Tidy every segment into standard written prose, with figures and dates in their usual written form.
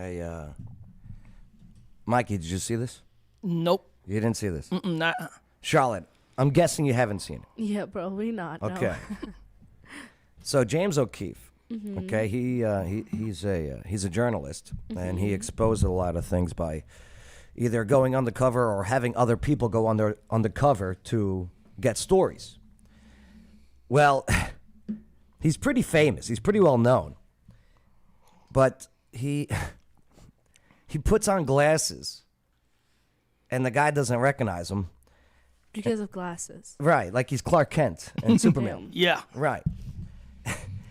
Hey, Mikey, did you see this? Nope. You didn't see this? Not. Charlotte, I'm guessing you haven't seen it. Yeah, probably not. Okay. No. So James O'Keefe, okay, he's a journalist, and he exposed a lot of things by either going undercover or having other people go undercover to get stories. Well, he's pretty famous. He's pretty well known. But he puts on glasses, and the guy doesn't recognize him. Because of glasses. Right, like he's Clark Kent and Superman. Yeah. Right.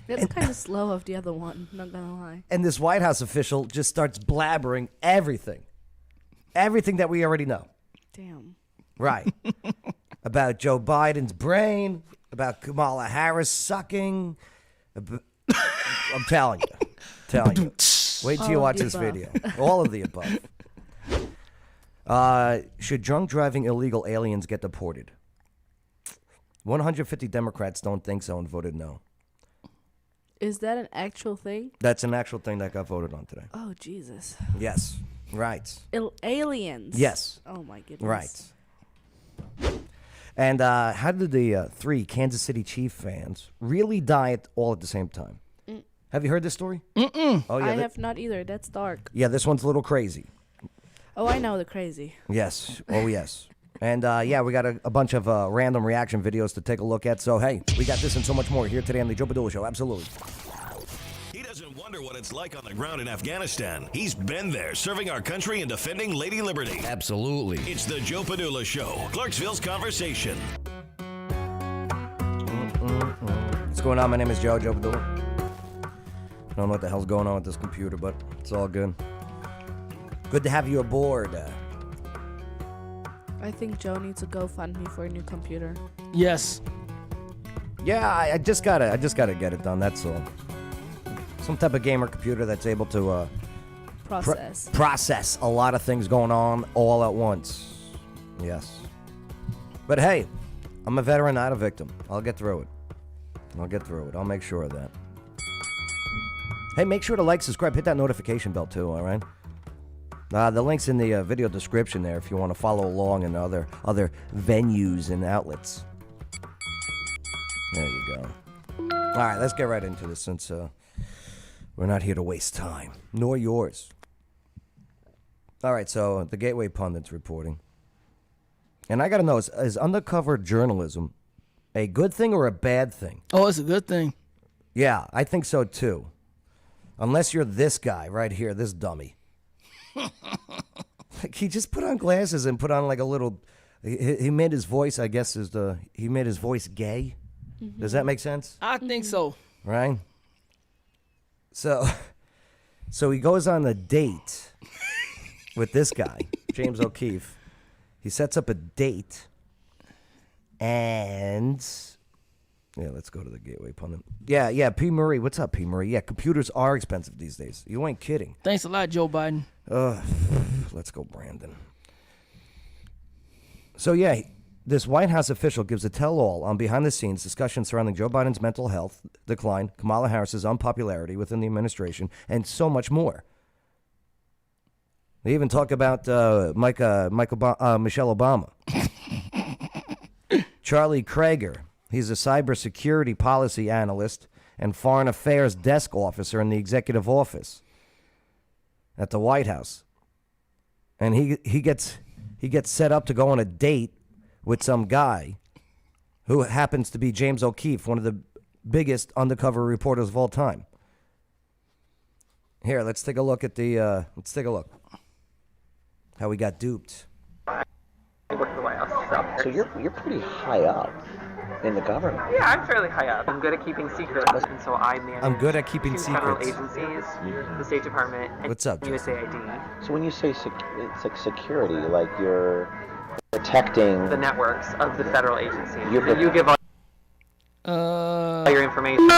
That's kind of slow of the other one, not gonna lie. And this White House official just starts blabbering everything that we already know. Damn. Right. About Joe Biden's brain, about Kamala Harris sucking. I'm telling you. Wait till you watch this video. All of the above. Should drunk driving illegal aliens get deported? 150 Democrats don't think so and voted no. Is that an actual thing? That's an actual thing that got voted on today. Oh, Jesus. Yes. Right. Aliens? Yes. Oh, my goodness. Right. And how did the 3 Kansas City Chief fans really die all at the same time? Have you heard this story? Mm-mm. Oh, yeah. I have not either. That's dark. Yeah, this one's a little crazy. Oh, I know the crazy. Yes. Oh, yes. And, yeah, we got a bunch of random reaction videos to take a look at. So, hey, we got this and so much more here today on the Joe Padula Show. Absolutely. He doesn't wonder what it's like on the ground in Afghanistan. He's been there, serving our country and defending Lady Liberty. Absolutely. It's the Joe Padula Show, Clarksville's Conversation. What's going on? My name is Joe Padula. I don't know what the hell's going on with this computer, but it's all good. Good to have you aboard. I think Joe needs a GoFundMe for a new computer. Yes. Yeah, I just gotta get it done. That's all. Some type of gamer computer that's able to process a lot of things going on all at once. Yes. But hey, I'm a veteran, not a victim. I'll get through it. I'll make sure of that. Hey, make sure to like, subscribe, hit that notification bell too, all right? The link's in the video description there if you want to follow along in other venues and outlets. There you go. All right, let's get right into this since we're not here to waste time, nor yours. All right, so the Gateway Pundit's reporting. And I got to know, is undercover journalism a good thing or a bad thing? Oh, it's a good thing. Yeah, I think so too. Unless you're this guy right here, this dummy. Like he just put on glasses and put on like a little. He made his voice, I guess, he made his voice gay. Mm-hmm. Does that make sense? I think so. Right. So he goes on a date with this guy, James O'Keefe. He sets up a date, and yeah, let's go to the Gateway Pundit. Yeah, P. Murray. What's up, P. Murray? Yeah, computers are expensive these days. You ain't kidding. Thanks a lot, Joe Biden. Let's go, Brandon. So, yeah, this White House official gives a tell-all on behind-the-scenes discussion surrounding Joe Biden's mental health decline, Kamala Harris's unpopularity within the administration, and so much more. They even talk about Michelle Obama. Charlie Krager. He's a cybersecurity policy analyst and foreign affairs desk officer in the executive office at the White House. And he gets set up to go on a date with some guy who happens to be James O'Keefe, one of the biggest undercover reporters of all time. Here, let's take a look at how we got duped. I work at the White House. So you're pretty high up in the government. Yeah, I'm fairly high up. I'm good at keeping secrets, and so I manage two federal agencies, the State Department, and What's up, USAID. So when you say it's like security, like you're protecting the networks of the federal agencies. You give all your information.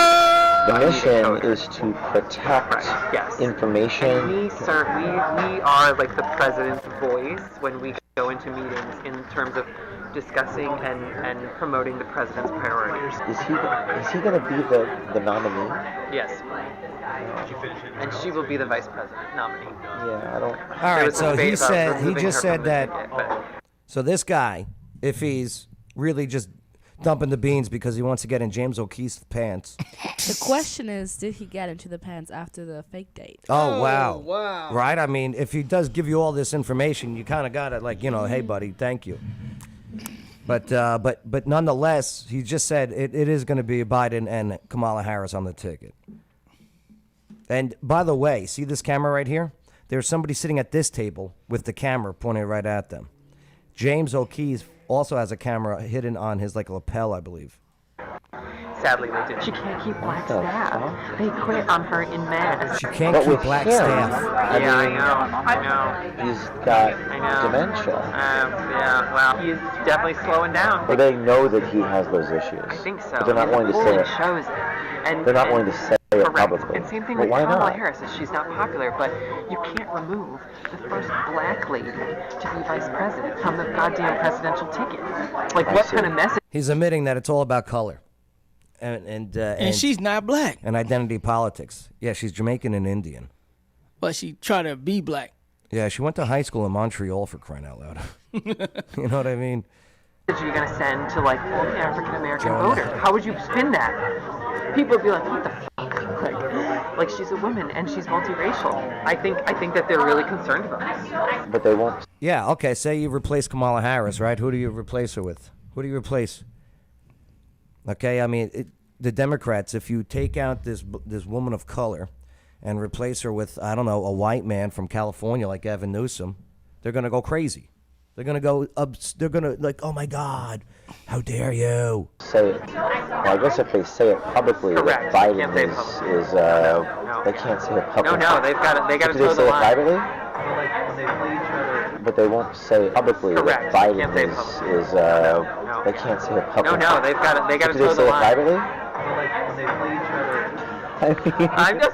The media mission coders. is to protect Right, yes. information. And we are like the president's voice when we go into meetings in terms of discussing and promoting the president's priorities. Is he going to be the nominee? Yes. And she will be the vice president nominee. Yeah, I don't. All right, so he just said that. But So this guy, if he's really just dumping the beans because he wants to get in James O'Keefe's pants. The question is, did he get into the pants after the fake date? Oh, wow. Right? I mean, if he does give you all this information, you kind of got to, like, hey, buddy, thank you. But nonetheless, he just said it is going to be Biden and Kamala Harris on the ticket. And by the way, see this camera right here? There's somebody sitting at this table with the camera pointed right at them. James O'Keefe also has a camera hidden on his lapel, I believe. sadly, they didn't. She can't keep black staff. They quit on her in mass. She can't keep black staff. Yeah, I know. He's got dementia. Yeah, well, he's definitely slowing down. But they know that he has those issues. I think so. But they're not willing to say it. Shows it. And, they're not willing to say it correct. publicly. And same thing but with why Kamala not? Harris. Is she's not popular, but you can't remove the first black lady to be vice president from the goddamn presidential ticket. Like, what kind of message? He's admitting that it's all about color. And she's not black. And identity politics. Yeah, she's Jamaican and Indian. But she tried to be black. Yeah, she went to high school in Montreal, for crying out loud. You know what I mean? Are you going to send to, like, all the African-American voters? How would you spin that? People would be like, what the fuck? Like she's a woman and she's multiracial. I think that they're really concerned about this. But they won't. Yeah, okay, say you replace Kamala Harris, right? Who do you replace her with? Who do you replace? Okay, I mean, the Democrats, if you take out this woman of color and replace her with, I don't know, a white man from California like Gavin Newsom, they're going to go crazy. They're going to go, they're going to, like, oh my God, how dare you? Say it. Well, I guess if they say it publicly, correct. that Biden is no. They can't say it publicly. No, they've got to Do toe they the say it line. privately? But they won't say it publicly Correct. that Biden No. they can't say it publicly. No, they've got to Do toe they the say it line. privately? I'm just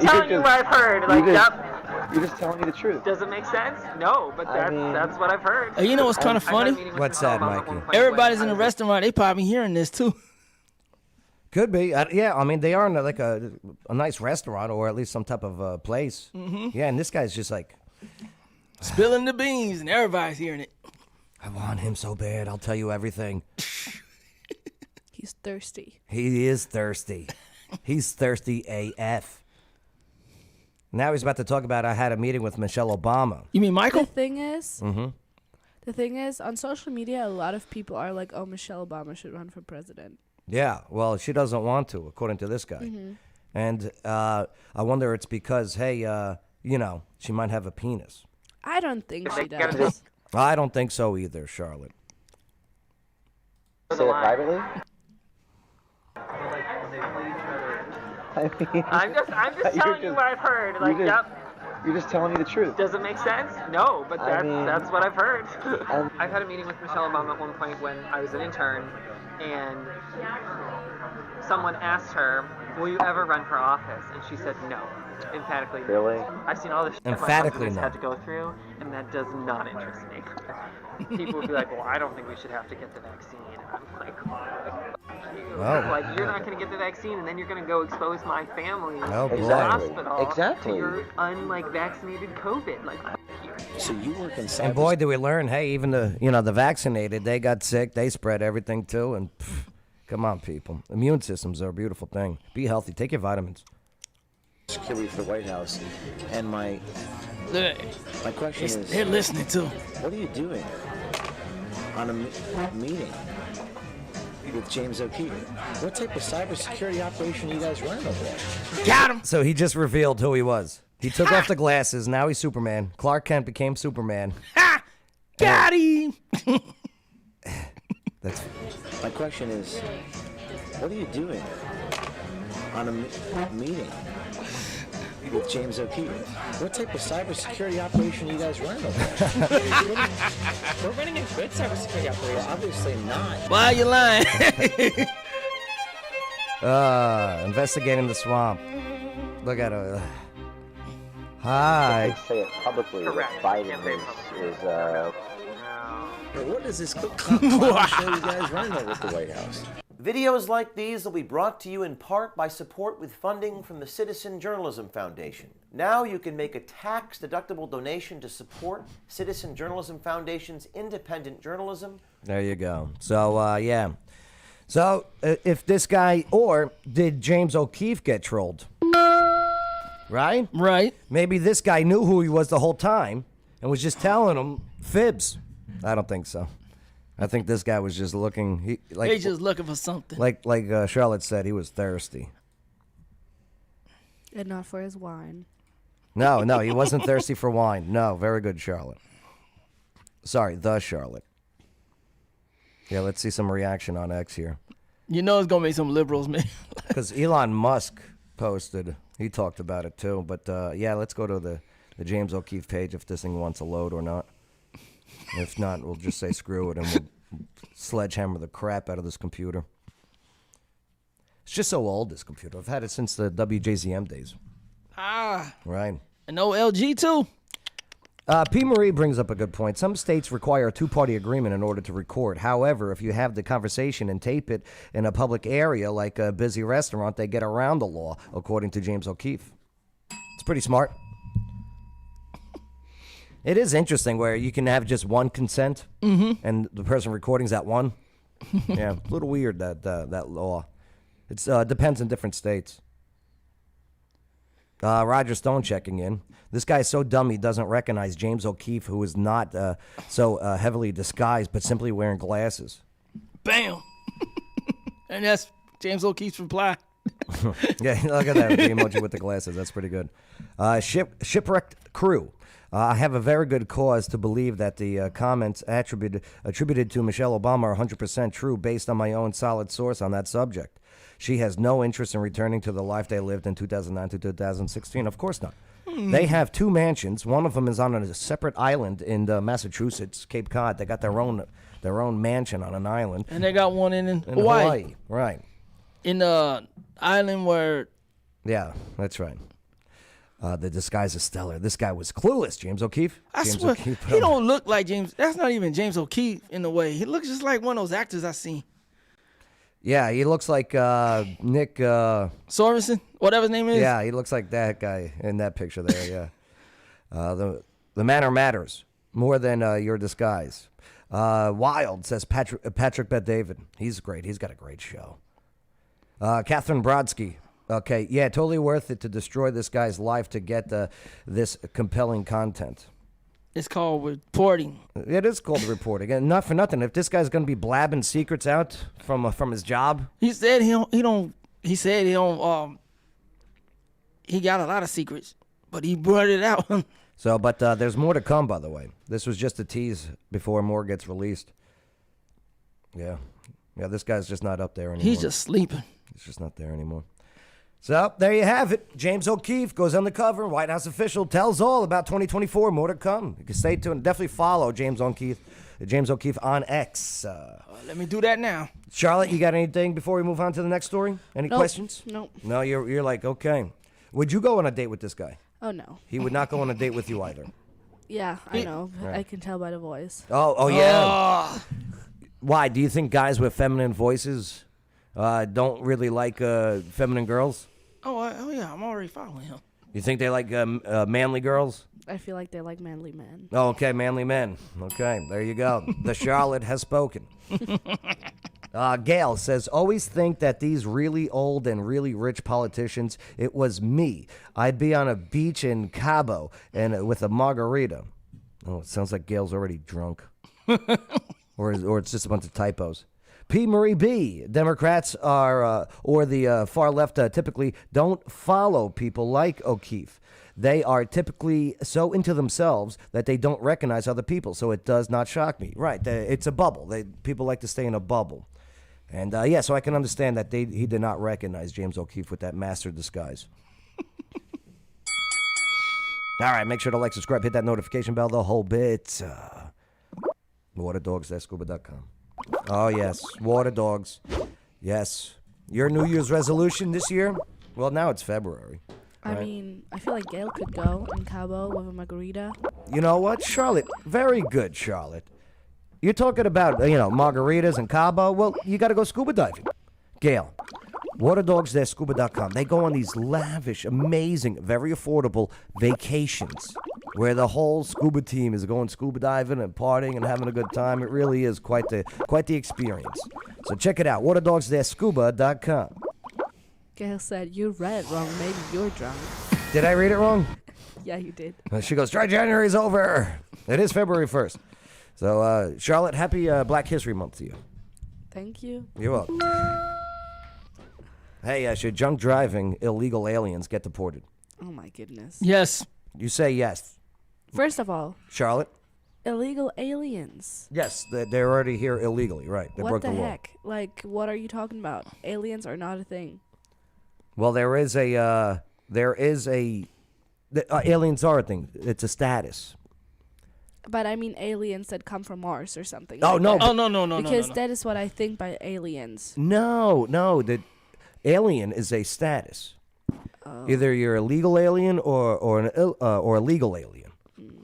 telling you what I've heard. Like, yep. You're just telling me the truth. Does it make sense? No, but that's what I've heard. You know what's kind of funny? What's that, Mikey? Everybody's in the restaurant. They probably hearing this too. Could be. Yeah, I mean, they are in like a nice restaurant or at least some type of place. Mm-hmm. Yeah, and this guy's just like... spilling the beans and everybody's hearing it. I want him so bad. I'll tell you everything. He's thirsty. He is thirsty. He's thirsty AF. Now he's about to talk about I had a meeting with Michelle Obama. You mean Michael? The thing is, on social media, a lot of people are like, oh, Michelle Obama should run for president. Yeah, well, she doesn't want to, according to this guy. Mm-hmm. And I wonder it's because, hey, she might have a penis. I don't think she does. I don't think so either, Charlotte. Say it privately? I'm just telling you what I've heard. Like, yep. You're just telling me the truth. Does it make sense? No, but that's what I've heard. Um, I've had a meeting with Michelle Obama at one point when I was an intern, and someone asked her, will you ever run for office? And she said no, emphatically. Really? I've seen all the shit Emphatically my husband's no. had to go through, and that does not interest me. People would be like, well, I don't think we should have to get the vaccine. I'm like, Oh. like, you're not going to get the vaccine, and then you're going to go expose my family Oh, in boy. the hospital Exactly. to your vaccinated COVID. Like, you. So you work in And boy, do we learn, hey, even the vaccinated, they got sick, they spread everything too, and come on, people. Immune systems are a beautiful thing. Be healthy. Take your vitamins. Security for the White House, and my question is, They're listening too. what are you doing on a meeting with James O'Keefe? What type of cybersecurity operation are you guys running over there? Got him. So he just revealed who he was. He took off the glasses. Now he's Superman. Clark Kent became Superman. Ha! Got him. That's My question is, what are you doing on a meeting with James O'Keefe? What type of cybersecurity operation are you guys running over there? We're running a good cybersecurity operation. Well, obviously not. Why are you lying? Investigating the swamp. Look at her. They Hi. say it publicly that Biden is What is this show you guys running over at the White House? Videos like these will be brought to you in part by support with funding from the Citizen Journalism Foundation. Now you can make a tax-deductible donation to support Citizen Journalism Foundation's independent journalism. There you go. So, yeah. So, if this guy, or did James O'Keefe get trolled? Right? Right. Maybe this guy knew who he was the whole time and was just telling him fibs. I don't think so. I think this guy was just looking. He's just looking for something. Like Charlotte said, he was thirsty. And not for his wine. No, he wasn't thirsty for wine. No, very good, Charlotte. Sorry, the Charlotte. Yeah, let's see some reaction on X here. You know it's going to be some liberals, man. Because Elon Musk posted. He talked about it, too. But, yeah, let's go to the James O'Keefe page if this thing wants to load or not. If not, we'll just say screw it and we'll sledgehammer the crap out of this computer. It's just so old, this computer. I've had it since the WJZM days. Right. And no LG, too. P. Marie brings up a good point. Some states require a two-party agreement in order to record. However, if you have the conversation and tape it in a public area like a busy restaurant, they get around the law, according to James O'Keefe. It's pretty smart. It is interesting where you can have just one consent, and the person recording's that one. Yeah, a little weird, that law. It depends on different states. Roger Stone checking in. This guy's so dumb he doesn't recognize James O'Keefe, who is not so heavily disguised, but simply wearing glasses. Bam. And that's James O'Keefe's reply. Yeah, look at that, the emoji with the glasses. That's pretty good. Shipwrecked crew. I have a very good cause to believe that the comments attributed to Michelle Obama are 100% true based on my own solid source on that subject. She has no interest in returning to the life they lived in 2009 to 2016. Of course not. They have two mansions. One of them is on a separate island in Massachusetts, Cape Cod. They got their own mansion on an island. And they got one in Hawaii. Right. In the island where... Yeah, that's right. The disguise is stellar. This guy was clueless, James O'Keefe. I James swear, O'Keefe. he don't look like James. That's not even James O'Keefe in a way. He looks just like one of those actors I seen. Yeah, he looks like Nick... Sorensen? Whatever his name is? Yeah, he looks like that guy in that picture there, yeah. The manner matters more than your disguise. Wild, says Patrick Bet-David. He's great. He's got a great show. Catherine Brodsky. Okay, yeah, totally worth it to destroy this guy's life to get this compelling content. It's called reporting. It is called reporting, and not for nothing. If this guy's gonna be blabbing secrets out from his job, he said he don't. He said he don't. He got a lot of secrets, but he brought it out. So, but there's more to come. By the way, this was just a tease before more gets released. Yeah, this guy's just not up there anymore. He's just sleeping. He's just not there anymore. So, there you have it. James O'Keefe goes undercover. White House official tells all about 2024. More to come. You can stay tuned. Definitely follow James O'Keefe on X. Let me do that now. Charlotte, you got anything before we move on to the next story? Any questions? Nope. No, you're like, okay. Would you go on a date with this guy? Oh, no. He would not go on a date with you either. Yeah, I know. Right. I can tell by the voice. Oh, yeah. Why? Do you think guys with feminine voices don't really like feminine girls? Oh, yeah, I'm already following him. You think they like manly girls? I feel like they're like manly men. Oh, okay, manly men. Okay, there you go. The Charlotte has spoken. Gail says, always think that these really old and really rich politicians, it was me. I'd be on a beach in Cabo and with a margarita. Oh, it sounds like Gail's already drunk. or it's just a bunch of typos. P. Marie B. Democrats are, or the far left typically don't follow people like O'Keefe. They are typically so into themselves that they don't recognize other people, so it does not shock me. Right, it's a bubble. People like to stay in a bubble. And, so I can understand that he did not recognize James O'Keefe with that master disguise. All right, make sure to like, subscribe, hit that notification bell, the whole bit. Waterdogs.scuba.com. Oh, yes, water dogs. Yes. Your New Year's resolution this year? Well, now it's February. I Right. mean, I feel like Gail could go in Cabo with a margarita. You know what, Charlotte? Very good, Charlotte. You're talking about, margaritas and Cabo. Well, you got to go scuba diving. Gail, waterdogstherescuba.com. They go on these lavish, amazing, very affordable vacations where the whole scuba team is going scuba diving and partying and having a good time. It really is quite the experience. So check it out, waterdogstherescuba.com. Gail said, you read it wrong. Maybe you're drunk. Did I read it wrong? Yeah, you did. She goes, Dry January's over. It is February 1st. So, Charlotte, happy Black History Month to you. Thank you. You're welcome. Hey, should drunk driving illegal aliens get deported? Oh, my goodness. Yes. You say yes. First of all, Charlotte? illegal aliens. Yes, they're already here illegally, right. They What broke the the law. heck? Like, what are you talking about? Aliens are not a thing. Well, aliens are a thing. It's a status. But I mean aliens that come from Mars or something. Oh, like no. that. Oh, no. Because no. that is what I think by aliens. No, the alien is a status. Oh. Either you're a legal alien or a legal alien.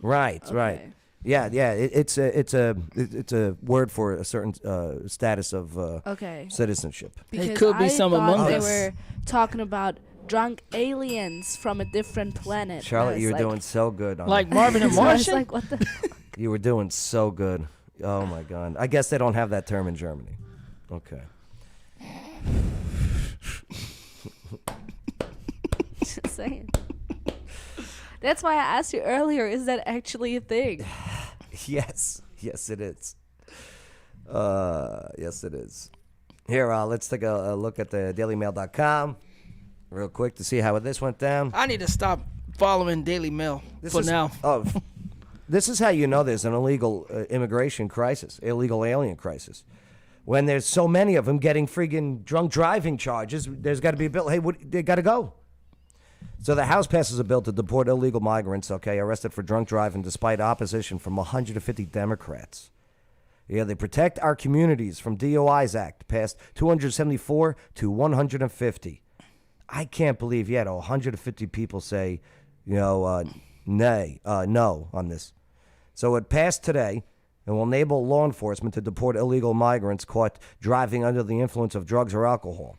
Right, right. Okay. Yeah. It's a word for a certain status of Okay. citizenship. Because could be I some thought among they us. were talking about drunk aliens from a different planet. Charlotte, I was you were like, doing so good. On Like that. Marvin and so I was Martian? like, what the? You were doing so good. Oh my God. I guess they don't have that term in Germany. Okay. Just saying. That's why I asked you earlier. Is that actually a thing? Yes. Yes, it is. Yes, it is. Here, let's take a look at the dailymail.com real quick to see how this went down. I need to stop following Daily Mail for now. Oh, this is how you know there's an illegal immigration crisis, illegal alien crisis. When there's so many of them getting friggin' drunk driving charges, there's got to be a bill. Hey, they got to go. So the House passes a bill to deport illegal migrants, arrested for drunk driving despite opposition from 150 Democrats. Yeah, they Protect Our Communities from DOIs Act passed 274 to 150. I can't believe yet 150 people say, no on this. So it passed today and will enable law enforcement to deport illegal migrants caught driving under the influence of drugs or alcohol.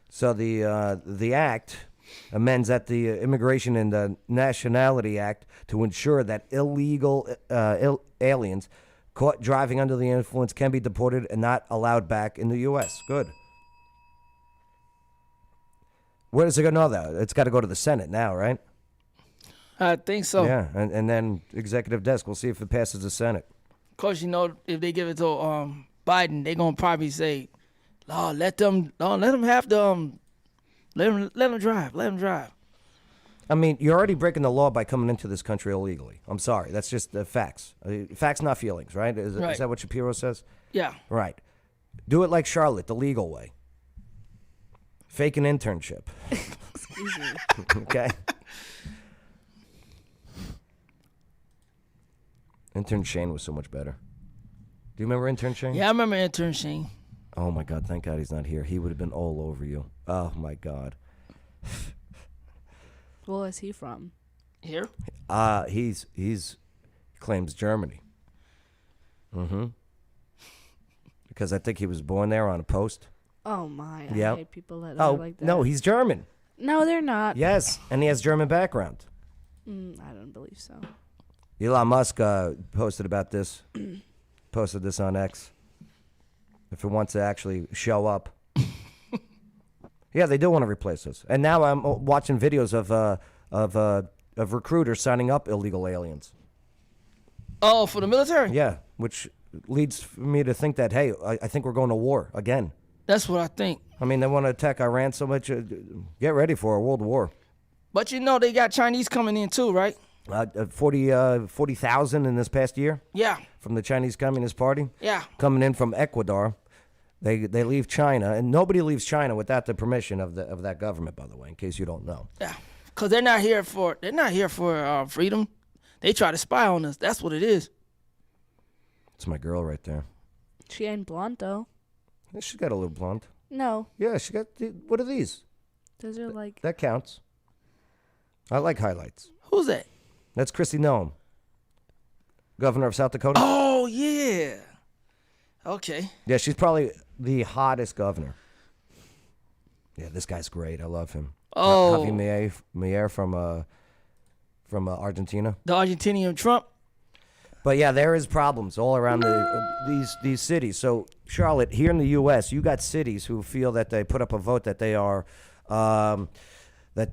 So the act amends at the Immigration and Nationality Act to ensure that illegal aliens caught driving under the influence can be deported and not allowed back in the U.S. Good. Where does it go now, though? It's got to go to the Senate now, right? I think so. Yeah, and then executive desk. We'll see if it passes the Senate. Of course, if they give it to Biden, they're gonna probably say, "Lord, let them have the let them drive." I mean, you're already breaking the law by coming into this country illegally. I'm sorry. That's just the facts. Facts, not feelings, right? Is Right. that what Shapiro says? Yeah. Right. Do it like Charlotte, the legal way. Fake an internship. Excuse me. Okay? Intern Shane was so much better. Do you remember Intern Shane? Yeah, I remember Intern Shane. Oh, my God. Thank God he's not here. He would have been all over you. Oh, my God. Where is he from? Here? He claims Germany. Mm-hmm. Because I think he was born there on a post. Oh my! Yep. I hate people that are like that. No, he's German. No, they're not. Yes, and he has German background. I don't believe so. Elon Musk posted about this. Posted this on X. If it wants to actually show up. Yeah, they do want to replace us. And now I'm watching videos of recruiters signing up illegal aliens. Oh, for the military? Yeah, which leads me to think that, hey, I think we're going to war again. That's what I think. I mean, they want to attack Iran so much. Get ready for a world war. But they got Chinese coming in too, right? 40,000 in this past year. Yeah. From the Chinese Communist Party. Yeah. Coming in from Ecuador. They leave China, and nobody leaves China without the permission of that government, by the way, in case you don't know. Yeah. Because they're not here for freedom. They try to spy on us. That's what it is. It's my girl right there. She ain't blonde though. She's got a little blonde. No, Yeah, she got. What are these? those are like. That counts. I like highlights. Who's that? That's Kristi Noem, governor of South Dakota. Oh yeah. Okay. Yeah, she's probably the hottest governor. Yeah, this guy's great. I love him. Oh. Javier Milei from Argentina. The Argentinian Trump. But yeah, there is problems all around these cities. So Charlotte, here in the U.S., you got cities who feel that they put up a vote that they are, what do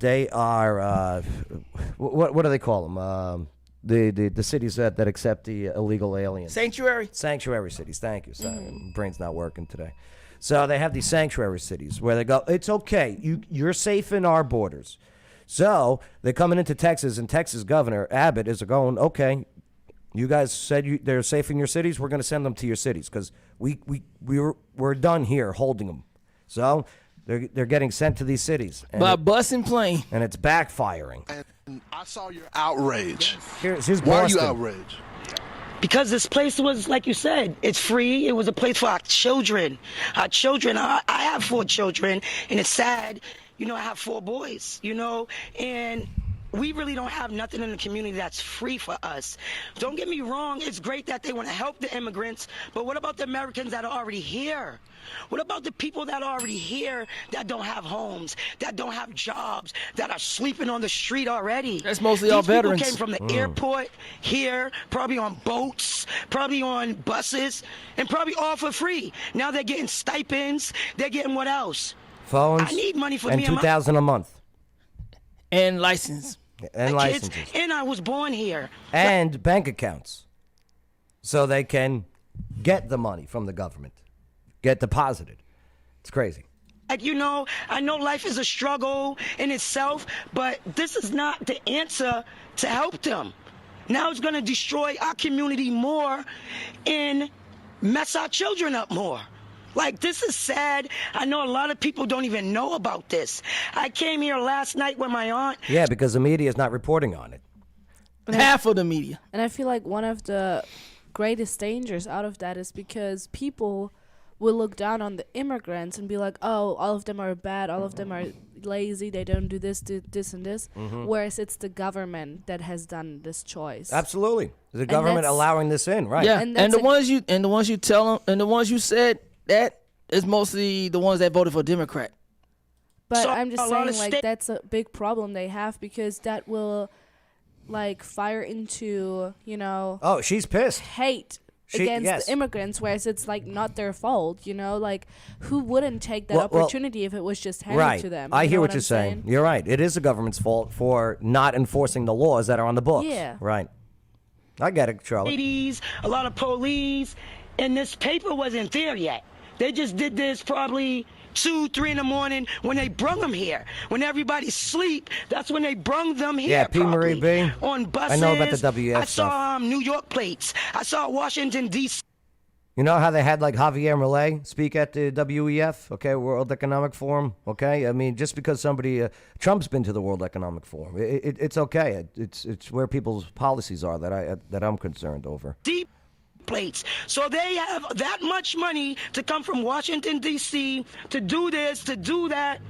they call them? The cities that accept the illegal aliens. Sanctuary. Sanctuary cities. Thank you. Sorry, brain's not working today. So they have these sanctuary cities where they go, it's okay. You're safe in our borders. So they're coming into Texas, and Texas Governor Abbott is going, okay, you guys said they're safe in your cities. We're going to send them to your cities because we're done here holding them. So they're getting sent to these cities. By bus and plane. And it's backfiring. And I saw your outrage. Here's Why are Boston. you outraged? Because this place was, like you said, it's free. It was a place for our children. Our children, I have 4 children, and it's sad. You know, I have 4 boys, you know, and we really don't have nothing in the community that's free for us. Don't get me wrong. It's great that they want to help the immigrants, but what about the Americans that are already here? What about the people that are already here that don't have homes, that don't have jobs, that are sleeping on the street already? That's mostly all veterans. These people came from the airport here, probably on boats, probably on buses, and probably all for free. Now they're getting stipends. They're getting what else? Phones. I need money for and me and my $2,000 a month. And license. And my kids, licenses. and I was born here. And bank accounts. So they can get the money from the government. Get deposited. It's crazy. Like, you know, I know life is a struggle in itself, but this is not the answer to help them. Now it's going to destroy our community more and mess our children up more. Like, this is sad. I know a lot of people don't even know about this. I came here last night with my aunt. Yeah, because the media is not reporting on it. Half of the media. And I feel like one of the greatest dangers out of that is because people will look down on the immigrants and be like, oh, all of them are bad, all of them are lazy, they don't do this, and this. Whereas it's the government that has done this choice. Absolutely. The government allowing this in, right? Yeah, and the ones you tell them, and the ones you said that is mostly the ones that voted for Democrat. But So I'm just a lot saying, of like, that's a big problem they have because that will, like, fire into, you know, Oh, she's pissed. hate against the immigrants, whereas it's, like, not their fault, you know? Like, who wouldn't take that opportunity if it was just handed Right. to them? I You hear know what you're I'm saying. You're right. It is the government's fault for not enforcing the laws that are on the books. Yeah. Right. I get it, Charlotte. Ladies, a lot of police, and this paper wasn't there yet. They just did this probably 2, 3 in the morning when they brung them here. When everybody's asleep, that's when they brung them here. Yeah, P. Marie probably. B. On buses. I know about the WF I stuff. saw New York plates. I saw Washington, D.C. You know how they had like Javier Milei speak at the WEF, okay, World Economic Forum, okay? I mean, just because somebody, Trump's been to the World Economic Forum, it's okay. It's where people's policies are that I'm concerned over. Deep plates. So they have that much money to come from Washington, D.C. to do this, to do that.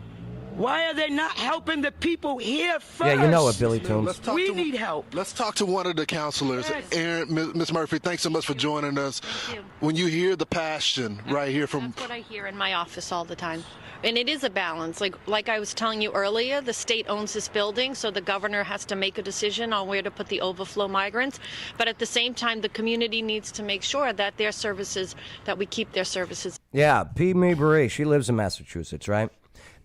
Why are they not helping the people here first? Yeah, you know it, Billy Toombs. We need help. Let's talk to one of the counselors. Yes. Aaron, Ms. Murphy, thanks so much for joining us. Thank you. When you hear the passion right here from... That's what I hear in my office all the time. And it is a balance. Like I was telling you earlier, the state owns this building, so the governor has to make a decision on where to put the overflow migrants. But at the same time, the community needs to make sure that their services, that we keep their services. Yeah, P. Marie, she lives in Massachusetts, right?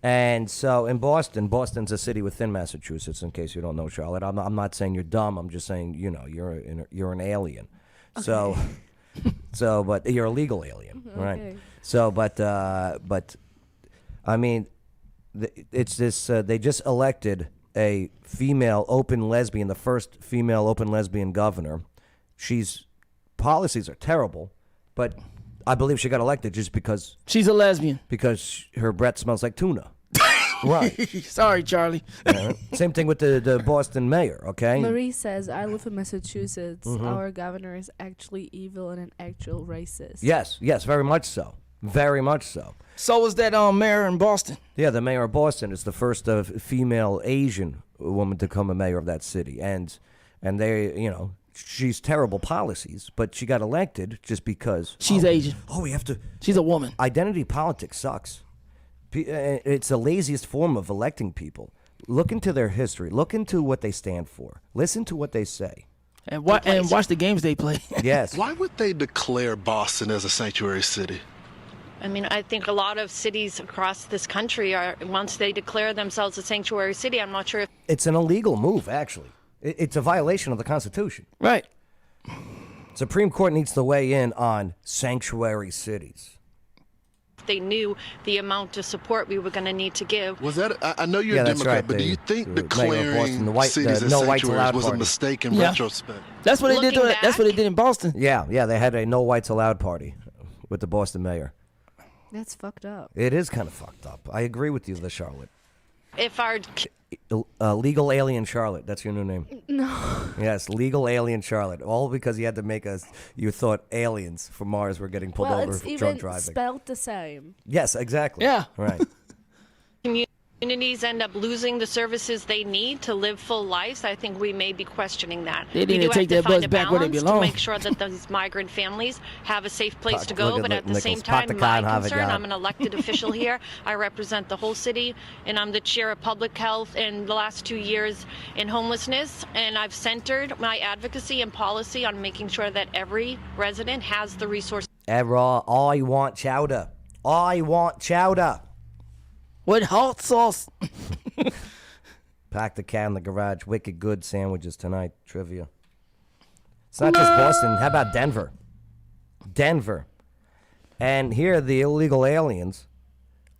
And so in Boston's a city within Massachusetts, in case you don't know, Charlotte. I'm not saying you're dumb. I'm just saying, you know, you're an alien. Okay. So, but you're a legal alien, right? Okay. So, but I mean, it's this. They just elected a female open lesbian, the first female open lesbian governor. She's policies are terrible, but I believe she got elected just because she's a lesbian. Because her breath smells like tuna. Right. Sorry, Charlie. Same thing with the Boston mayor, okay? Marie says, I live in Massachusetts. Our governor is actually evil and an actual racist. Yes, very much so. Very much so. So was that mayor in Boston. Yeah, the mayor of Boston is the first female Asian woman to become a mayor of that city, and they, she's terrible policies, but she got elected just because She's Asian. Oh, we have to. She's a woman. Identity politics sucks. It's the laziest form of electing people. Look into their history. Look into what they stand for. Listen to what they say. And watch the games they play. Yes. Why would they declare Boston as a sanctuary city? I mean, I think a lot of cities across this country are, once they declare themselves a sanctuary city, I'm not sure if... It's an illegal move, actually. It's a violation of the Constitution. Right. Supreme Court needs to weigh in on sanctuary cities. they knew the amount of support we were going to need to give. Was that? I know you're a Democrat, right. but do you think the declaring cities as no whites sanctuaries allowed was a party. mistake in retrospect? That's what they did. That's what they did in Boston. Yeah, they had a no whites allowed party with the Boston mayor. That's fucked up. It is kind of fucked up. I agree with you, the Charlotte. If our Legal Alien Charlotte. That's your new name. No. Yes, Legal Alien Charlotte. All because you had to make us. You thought aliens from Mars were getting pulled over it's for even drunk driving. spelled the same. Yes, exactly. Yeah. Right. communities end up losing the services they need to live full lives, I think we may be questioning that. They We need do to take have their to find butts a back where they balance belong. to make sure that these migrant families have a safe place to go. Look at But at the same Nichols. Park time, the car my and have a concern, job. I'm an elected official here. I represent the whole city, and I'm the chair of public health in the last 2 years in homelessness. And I've centered my advocacy and policy on making sure that every resident has the resources. Error. I want chowder. I want chowder. With hot sauce. Pack the cat in the garage. Wicked good sandwiches tonight. Trivia. It's not just Boston. How about Denver? Denver. And here the illegal aliens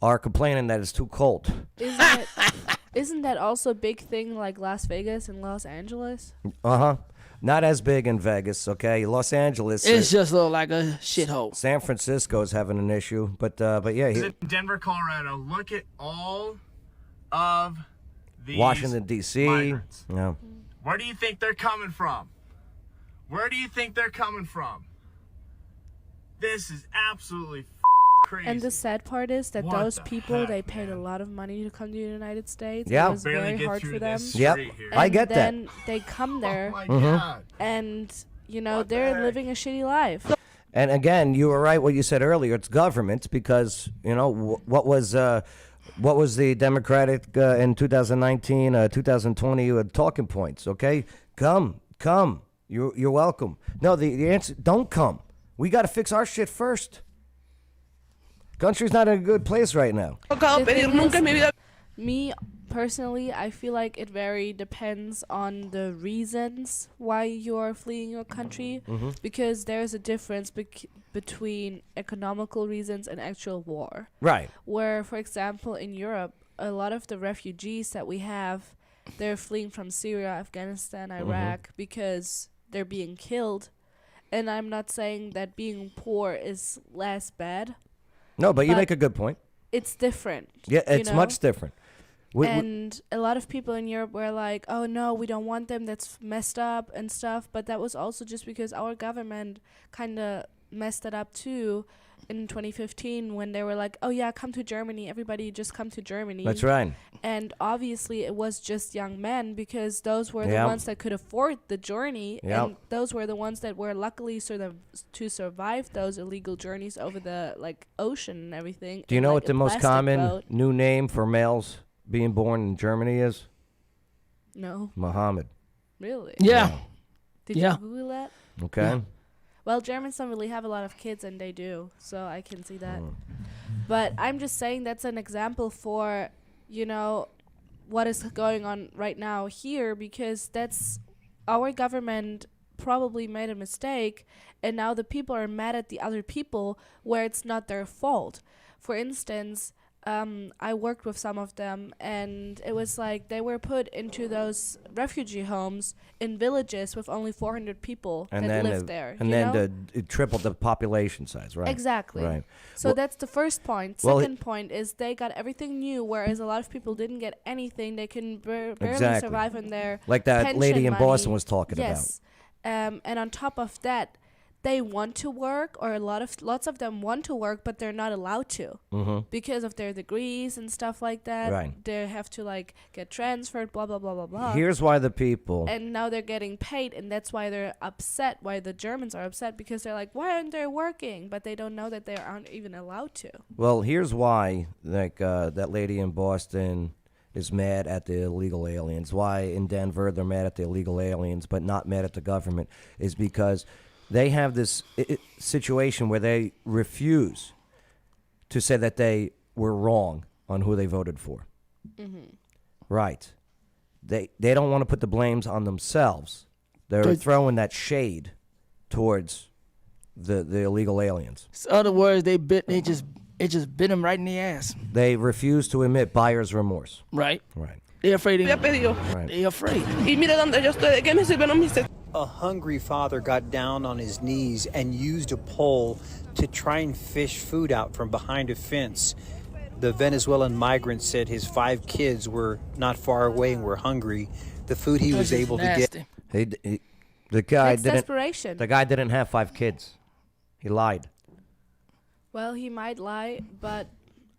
are complaining that it's too cold. Isn't that also a big thing like Las Vegas and Los Angeles? Uh-huh. Not as big in Vegas, okay? Los Angeles. It's just like a shithole. San Francisco's having an issue, but yeah. Is it Denver, Colorado? Look at all of these Washington, D.C. migrants. Yeah. Where do you think they're coming from? Where do you think they're coming from? This is absolutely crazy. And the sad part is that What those the people, heck, they paid a lot of money to come to the United States. Yeah. It was Barely very get hard through for them. this Yep. street here. I get that. then they come there Oh my God. and, What the they're heck? living a shitty life. And again, you were right what you said earlier. It's government because, what was the Democratic in 2019, 2020 talking points, okay? Come. You're welcome. No, the answer, don't come. We got to fix our shit first. Country's not in a good place right now. Me personally, I feel like it very depends on the reasons why you are fleeing your country, because there's a difference between economical reasons and actual war. Right. Where, for example, in Europe, a lot of the refugees that we have, they're fleeing from Syria, Afghanistan, Iraq, because they're being killed. And I'm not saying that being poor is less bad. No, but you But make a good point. It's different. Yeah, it's much different. And a lot of people in Europe were like, oh no, we don't want them, that's messed up and stuff. But that was also just because our government kind of messed it up too in 2015 when they were like, oh yeah, come to Germany, everybody just come to Germany. That's right. And obviously it was just young men because those were the Yeah. ones that could afford the journey. Yeah. And those were the ones that were luckily to survive those illegal journeys over the ocean and everything. Do you in, know like, what a the most plastic common boat. new name for males being born in Germany is? No. Muhammad. Really? Yeah. Did Yeah. you Google that? Okay. Well, Germans don't really have a lot of kids, and they do, so I can see that. But I'm just saying that's an example for, what is going on right now here, because that's our government probably made a mistake, and now the people are mad at the other people where it's not their fault. For instance, I worked with some of them, and it was like they were put into those refugee homes in villages with only 400 people And that then lived there. and you then know? it tripled the population size, right? Exactly. Right. So Well- that's the first point. well, Second point is they got everything new, whereas a lot of people didn't get anything. They can barely Exactly. survive on their Like that pension lady in money. Boston was talking yes. And on top of that, they want to work, or lots of them want to work, but they're not allowed to because of their degrees and stuff like that. Right. They have to like get transferred, blah blah blah blah blah. Here's why the people. And now they're getting paid, and that's why they're upset. Why the Germans are upset, because they're like, why aren't they working? But they don't know that they aren't even allowed to. Well, here's why. Like that lady in Boston is mad at the illegal aliens. Why in Denver they're mad at the illegal aliens but not mad at the government is because they have this situation where they refuse to say that they were wrong on who they voted for. Right. They don't want to put the blames on themselves. They're throwing that shade towards the illegal aliens. In other words, it just bit them right in the ass. They refuse to admit buyer's remorse. Right. Right. They're afraid. Right. They're afraid. A hungry father got down on his knees and used a pole to try and fish food out from behind a fence. The Venezuelan migrant said his 5 kids were not far away and were hungry. The food he was able to get. The guy It's didn't. desperation. The guy didn't have 5 kids. He lied. Well, he might lie, but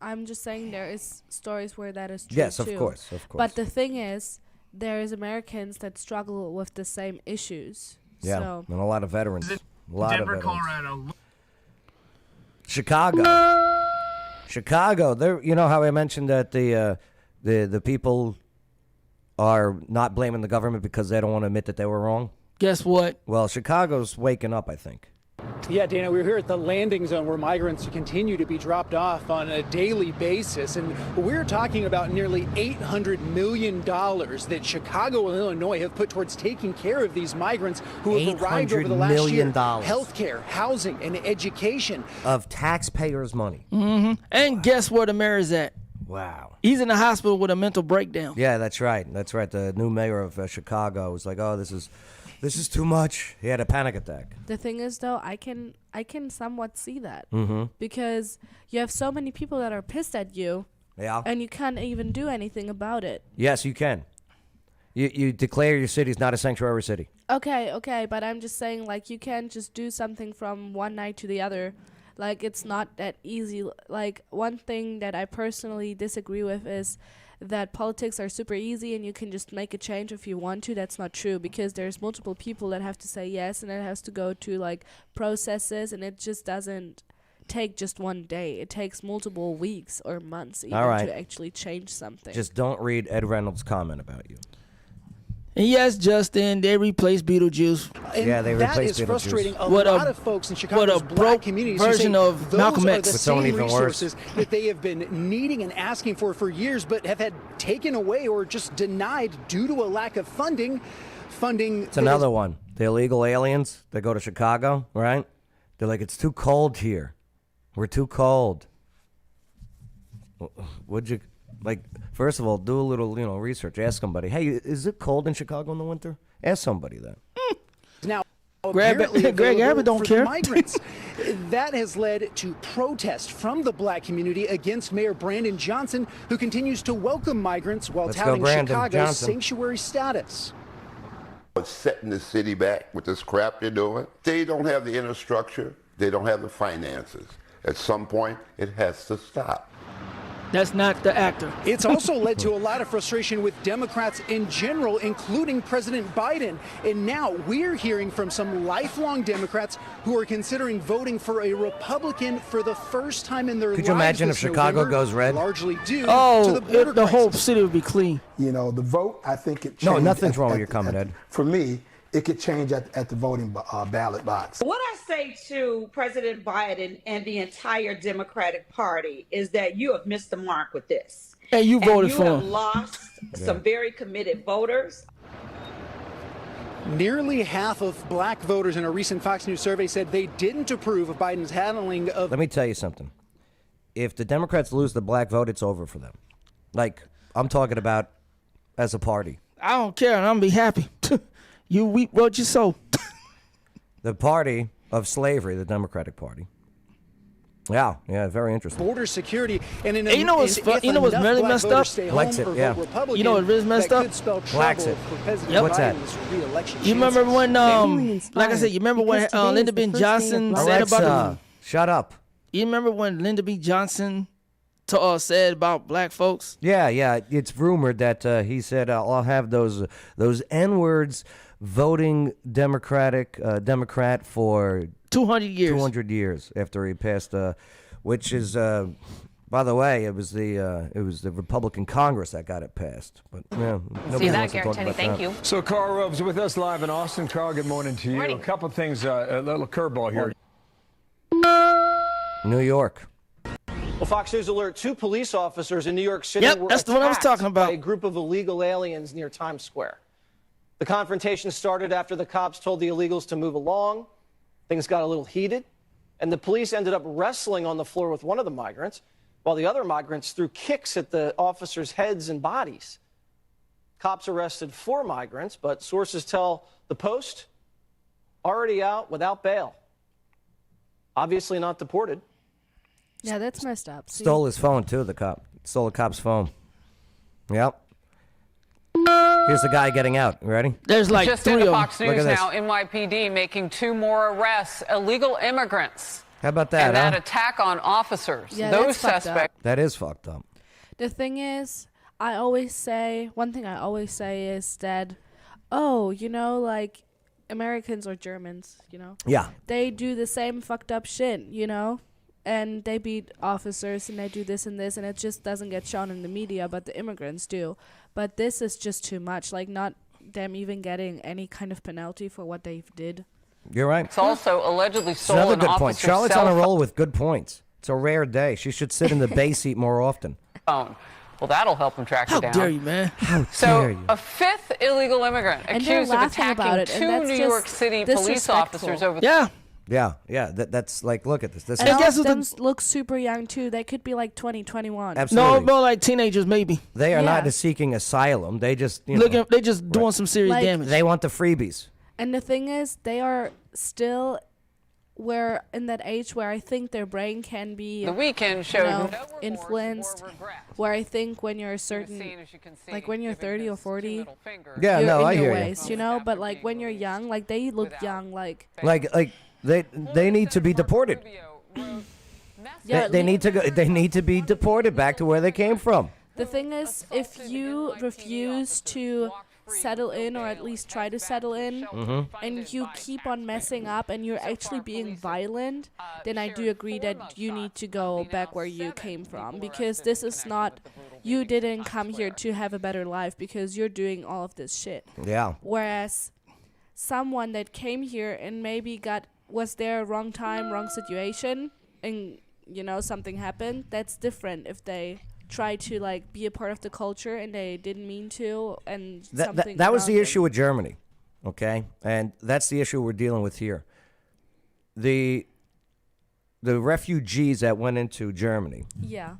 I'm just saying there is stories where that is true. Yes, too. of course. But the thing is, there is Americans that struggle with the same issues. Yeah, So and a lot of veterans. A lot Denver, of veterans. Colorado. Chicago. There. You know how I mentioned that the people are not blaming the government because they don't want to admit that they were wrong. Guess what? Well, Chicago's waking up, I think. Yeah, Dana, we're here at the landing zone where migrants continue to be dropped off on a daily basis. And we're talking about nearly $800 million that Chicago and Illinois have put towards taking care of these migrants who have arrived over the last year. Healthcare, housing, and education. Of taxpayers' money. Mm-hmm. And guess where the mayor's at? Wow. He's in the hospital with a mental breakdown. Yeah, that's right. That's right. The new mayor of Chicago was like, oh, this is too much. He had a panic attack. the thing is, though, I can somewhat see that Mhm. because you have so many people that are pissed at you. Yeah. And you can't even do anything about it. Yes, you can. You declare your city's not a sanctuary city. Okay, but I'm just saying, like, you can't just do something from one night to the other. Like, it's not that easy. Like, one thing that I personally disagree with is that politics are super easy and you can just make a change if you want to. That's not true, because there's multiple people that have to say yes, and it has to go to, like, processes, and it just doesn't take just one day. It takes multiple weeks or months even All right. to actually change something. Just don't read Ed Reynolds' comment about you. And yes, Justin, they replaced Beetlejuice. And Yeah, they that replaced is frustrating a What a- lot of folks in what Chicago's a black broke communities who version say of those Malcolm are X. the With someone same even worse. resources that they have been needing and asking for years, but have had taken away or just denied due to a lack of funding. It's another one. The illegal aliens that go to Chicago, right? They're like, it's too cold here. We're too cold. Would you, like, first of all, do a little, research. Ask somebody, hey, is it cold in Chicago in the winter? Ask somebody that. Now, Greg apparently Abbott don't for care. the migrants. That has led to protest from the black community against Mayor Brandon Johnson, who continues to welcome migrants while Let's go, touting Brandon Chicago's Johnson. sanctuary status. Setting the city back with this crap they're doing. They don't have the infrastructure. They don't have the finances. At some point, it has to stop. That's not the actor. It's also led to a lot of frustration with Democrats in general, including President Biden. And now we're hearing from some lifelong Democrats who are considering voting for a Republican for the first time in their lives. Could you imagine if this Chicago November, goes red? Largely due to Oh, the border the whole crisis. city would be clean. You know, the vote, I think it changed. No, nothing's wrong with your comment, Ed. For me, it could change at the voting ballot box. What I say to President Biden and the entire Democratic Party is that you have missed the mark with this. Hey, you voted and for you have him. lost some very committed voters. Nearly half of black voters in a recent Fox News survey said they didn't approve of Biden's handling of. Let me tell you something. If the Democrats lose the black vote, it's over for them. Like, I'm talking about as a party. I don't care, and I'm gonna be happy. You reap what you sow. The party of slavery, the Democratic Party, Yeah, very interesting. Border security, and Hey, you know what's really messed up? Brexit, yeah. You know what really messed up? Brexit. Yep. What's that? You remember when, like I said, you remember when Lyndon B. Johnson said about Alexa, shut up. You remember when Lyndon B. Johnson said about black folks? Yeah. It's rumored that he said, "I'll have those N-words voting Democrat for 200 years. 200 years after he passed, which is, by the way, it was the Republican Congress that got it passed. But yeah, See that, Garrett. Thank you. So Carl Rove's with us live in Austin. Carl, good morning to you. Morning. A couple things, a little curveball here. New York. Well, Fox News alert: 2 police officers in New York City were that's the one I was attacked talking about. by a group of illegal aliens near Times Square. The confrontation started after the cops told the illegals to move along. Things got a little heated, and the police ended up wrestling on the floor with one of the migrants, while the other migrants threw kicks at the officers' heads and bodies. Cops arrested 4 migrants, but sources tell the Post already out without bail. Obviously not deported. Yeah, that's messed up. See? Stole his phone too. The cop stole a cop's phone. Yep. Here's the guy getting out. You ready? There's like Just 3 into of them. Fox News now, NYPD making 2 more arrests, illegal immigrants. How about that? And that huh? attack on officers. Yeah, Those that's fucked up. suspects. That is fucked up. The thing is, one thing I always say is that, like Americans or Germans, Yeah. they do the same fucked up shit, and they beat officers and they do this and this, and it just doesn't get shown in the media, but the immigrants do. But this is just too much, like not them even getting any kind of penalty for what they did. You're right. It's also allegedly It's stolen another good point. officer's Charlotte's cell on a roll with good points. It's a rare day. She should sit in the bay seat more often. phone. Well, that'll help them track How her down. dare you, man? How So, dare you? a 5th illegal immigrant And they're accused of laughing about attacking it, and 2 that's New just York City police disrespectful. officers over Yeah. That's like, look at this. This And is all of them look super young too. They could be like 20, 21. Absolutely. No, more like teenagers maybe. They are Yeah. not seeking asylum. They just They just doing some serious Like- damage. They want the freebies. And the thing is, they are still in that age where I think their brain can be The weekend showed no remorse influenced. Where I think when you're a certain, like when you're 30 or 40, Yeah, you're no, in I your hear ways, But like when you're young, like they look young, like they need to be deported. Yeah, They need to go. They need to be deported back to where they came from. The thing is, if you refuse to settle in, or at least try to settle in, and you keep on messing up and you're actually being violent, then I do agree that you need to go back where you came from, because this is not, you didn't come here to have a better life because you're doing all of this shit. Yeah. Whereas someone that came here and maybe was there wrong time, wrong situation, and something happened, that's different. If they try to like be a part of the culture and they didn't mean to, and That was the issue with Germany, okay, and that's the issue we're dealing with here. The refugees that went into Germany,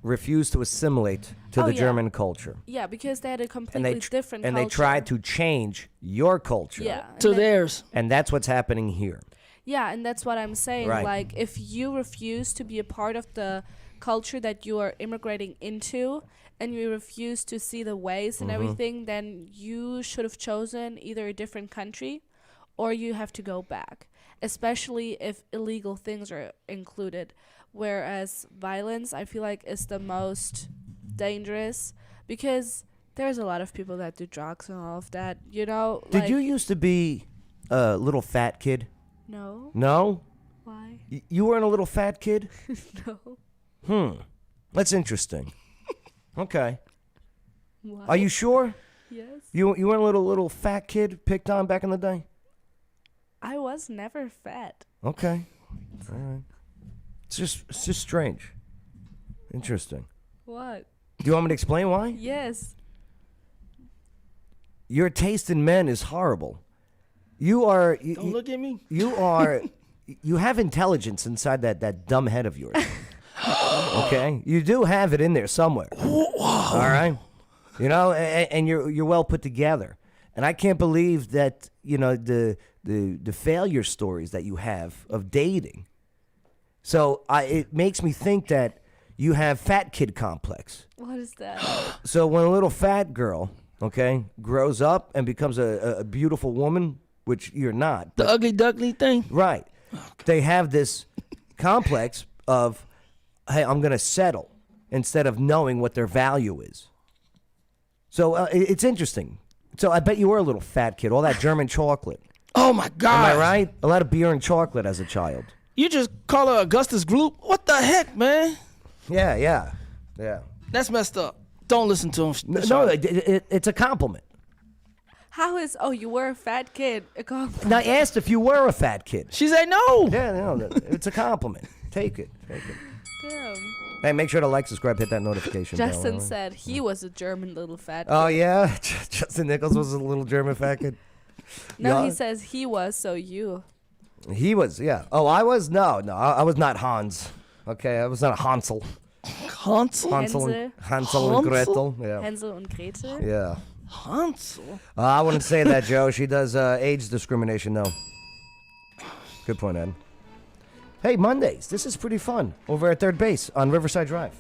refused to assimilate to the German culture. Yeah, because they had a completely different culture. And they tried to change your culture to theirs, and that's what's happening here. Yeah, and that's what I'm saying. Right. Like, if you refuse to be a part of the culture that you are immigrating into, and you refuse to see the ways and everything, then you should have chosen either a different country or you have to go back, especially if illegal things are included. Whereas violence, I feel like, is the most dangerous, because there's a lot of people that do drugs and all of that, Did you used to be a little fat kid? No. No? Why? You weren't a little fat kid? No. That's interesting. Okay. Why? Are you sure? Yes. You weren't a little fat kid picked on back in the day? I was never fat. Okay. All right. It's just strange. Interesting. What? Do you want me to explain why? Yes. Your taste in men is horrible. Don't look at me. You have intelligence inside that dumb head of yours. Okay? You do have it in there somewhere. All right? And you're well put together. And I can't believe that, the failure stories that you have of dating. So it makes me think that you have fat kid complex. What is that? So when a little fat girl, okay, grows up and becomes a beautiful woman, which you're not. The ugly duckling thing? Right. They have this complex of, hey, I'm going to settle instead of knowing what their value is. So it's interesting. So I bet you were a little fat kid, all that German chocolate. Oh, my God. Am I right? A lot of beer and chocolate as a child. You just call her Augustus Gloop? What the heck, man? Yeah. That's messed up. Don't listen to him. No, it's a compliment. How is, you were a fat kid? A compliment. And I asked if you were a fat kid. She said no. Yeah, no, it's a compliment. Take it. Damn. Hey, make sure to like, subscribe, hit that notification bell. Justin said he was a German little fat kid. Oh, yeah? Justin Nichols was a little German fat kid? No, Yeah. he says he was, so you. He was, yeah. Oh, I was? No, I was not Hans. Okay, I was not Hansel. Hansel? Hansel and Gretel. Yeah. Hansel and Gretel? Yeah. Hansel? I wouldn't say that, Joe. She does age discrimination, though. Good point, Ed. Hey, Mondays. This is pretty fun. Over at Third Base on Riverside Drive.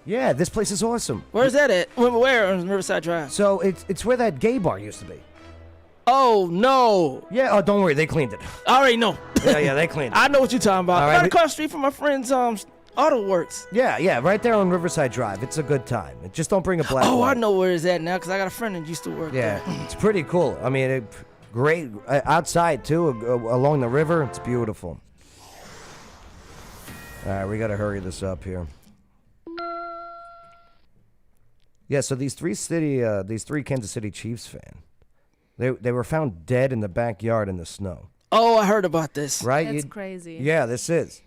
Yeah, this place is awesome. Where's that at? Where on Riverside Drive? So it's where that gay bar used to be. Oh, no. Yeah, oh, don't worry. They cleaned it. I already know. Yeah, they cleaned it. I know what you're talking about. All right, Right across the street from my friend's Auto Works. Yeah, right there on Riverside Drive. It's a good time. Just don't bring a black Oh, light. I know where it's at now because I got a friend that used to work there. Yeah, it's pretty cool. I mean, great outside, too, along the river. It's beautiful. All right, we got to hurry this up here. Yeah, so these three Kansas City Chiefs fans, they were found dead in the backyard in the snow. Oh, I heard about this. Right? That's crazy. Yeah, this is.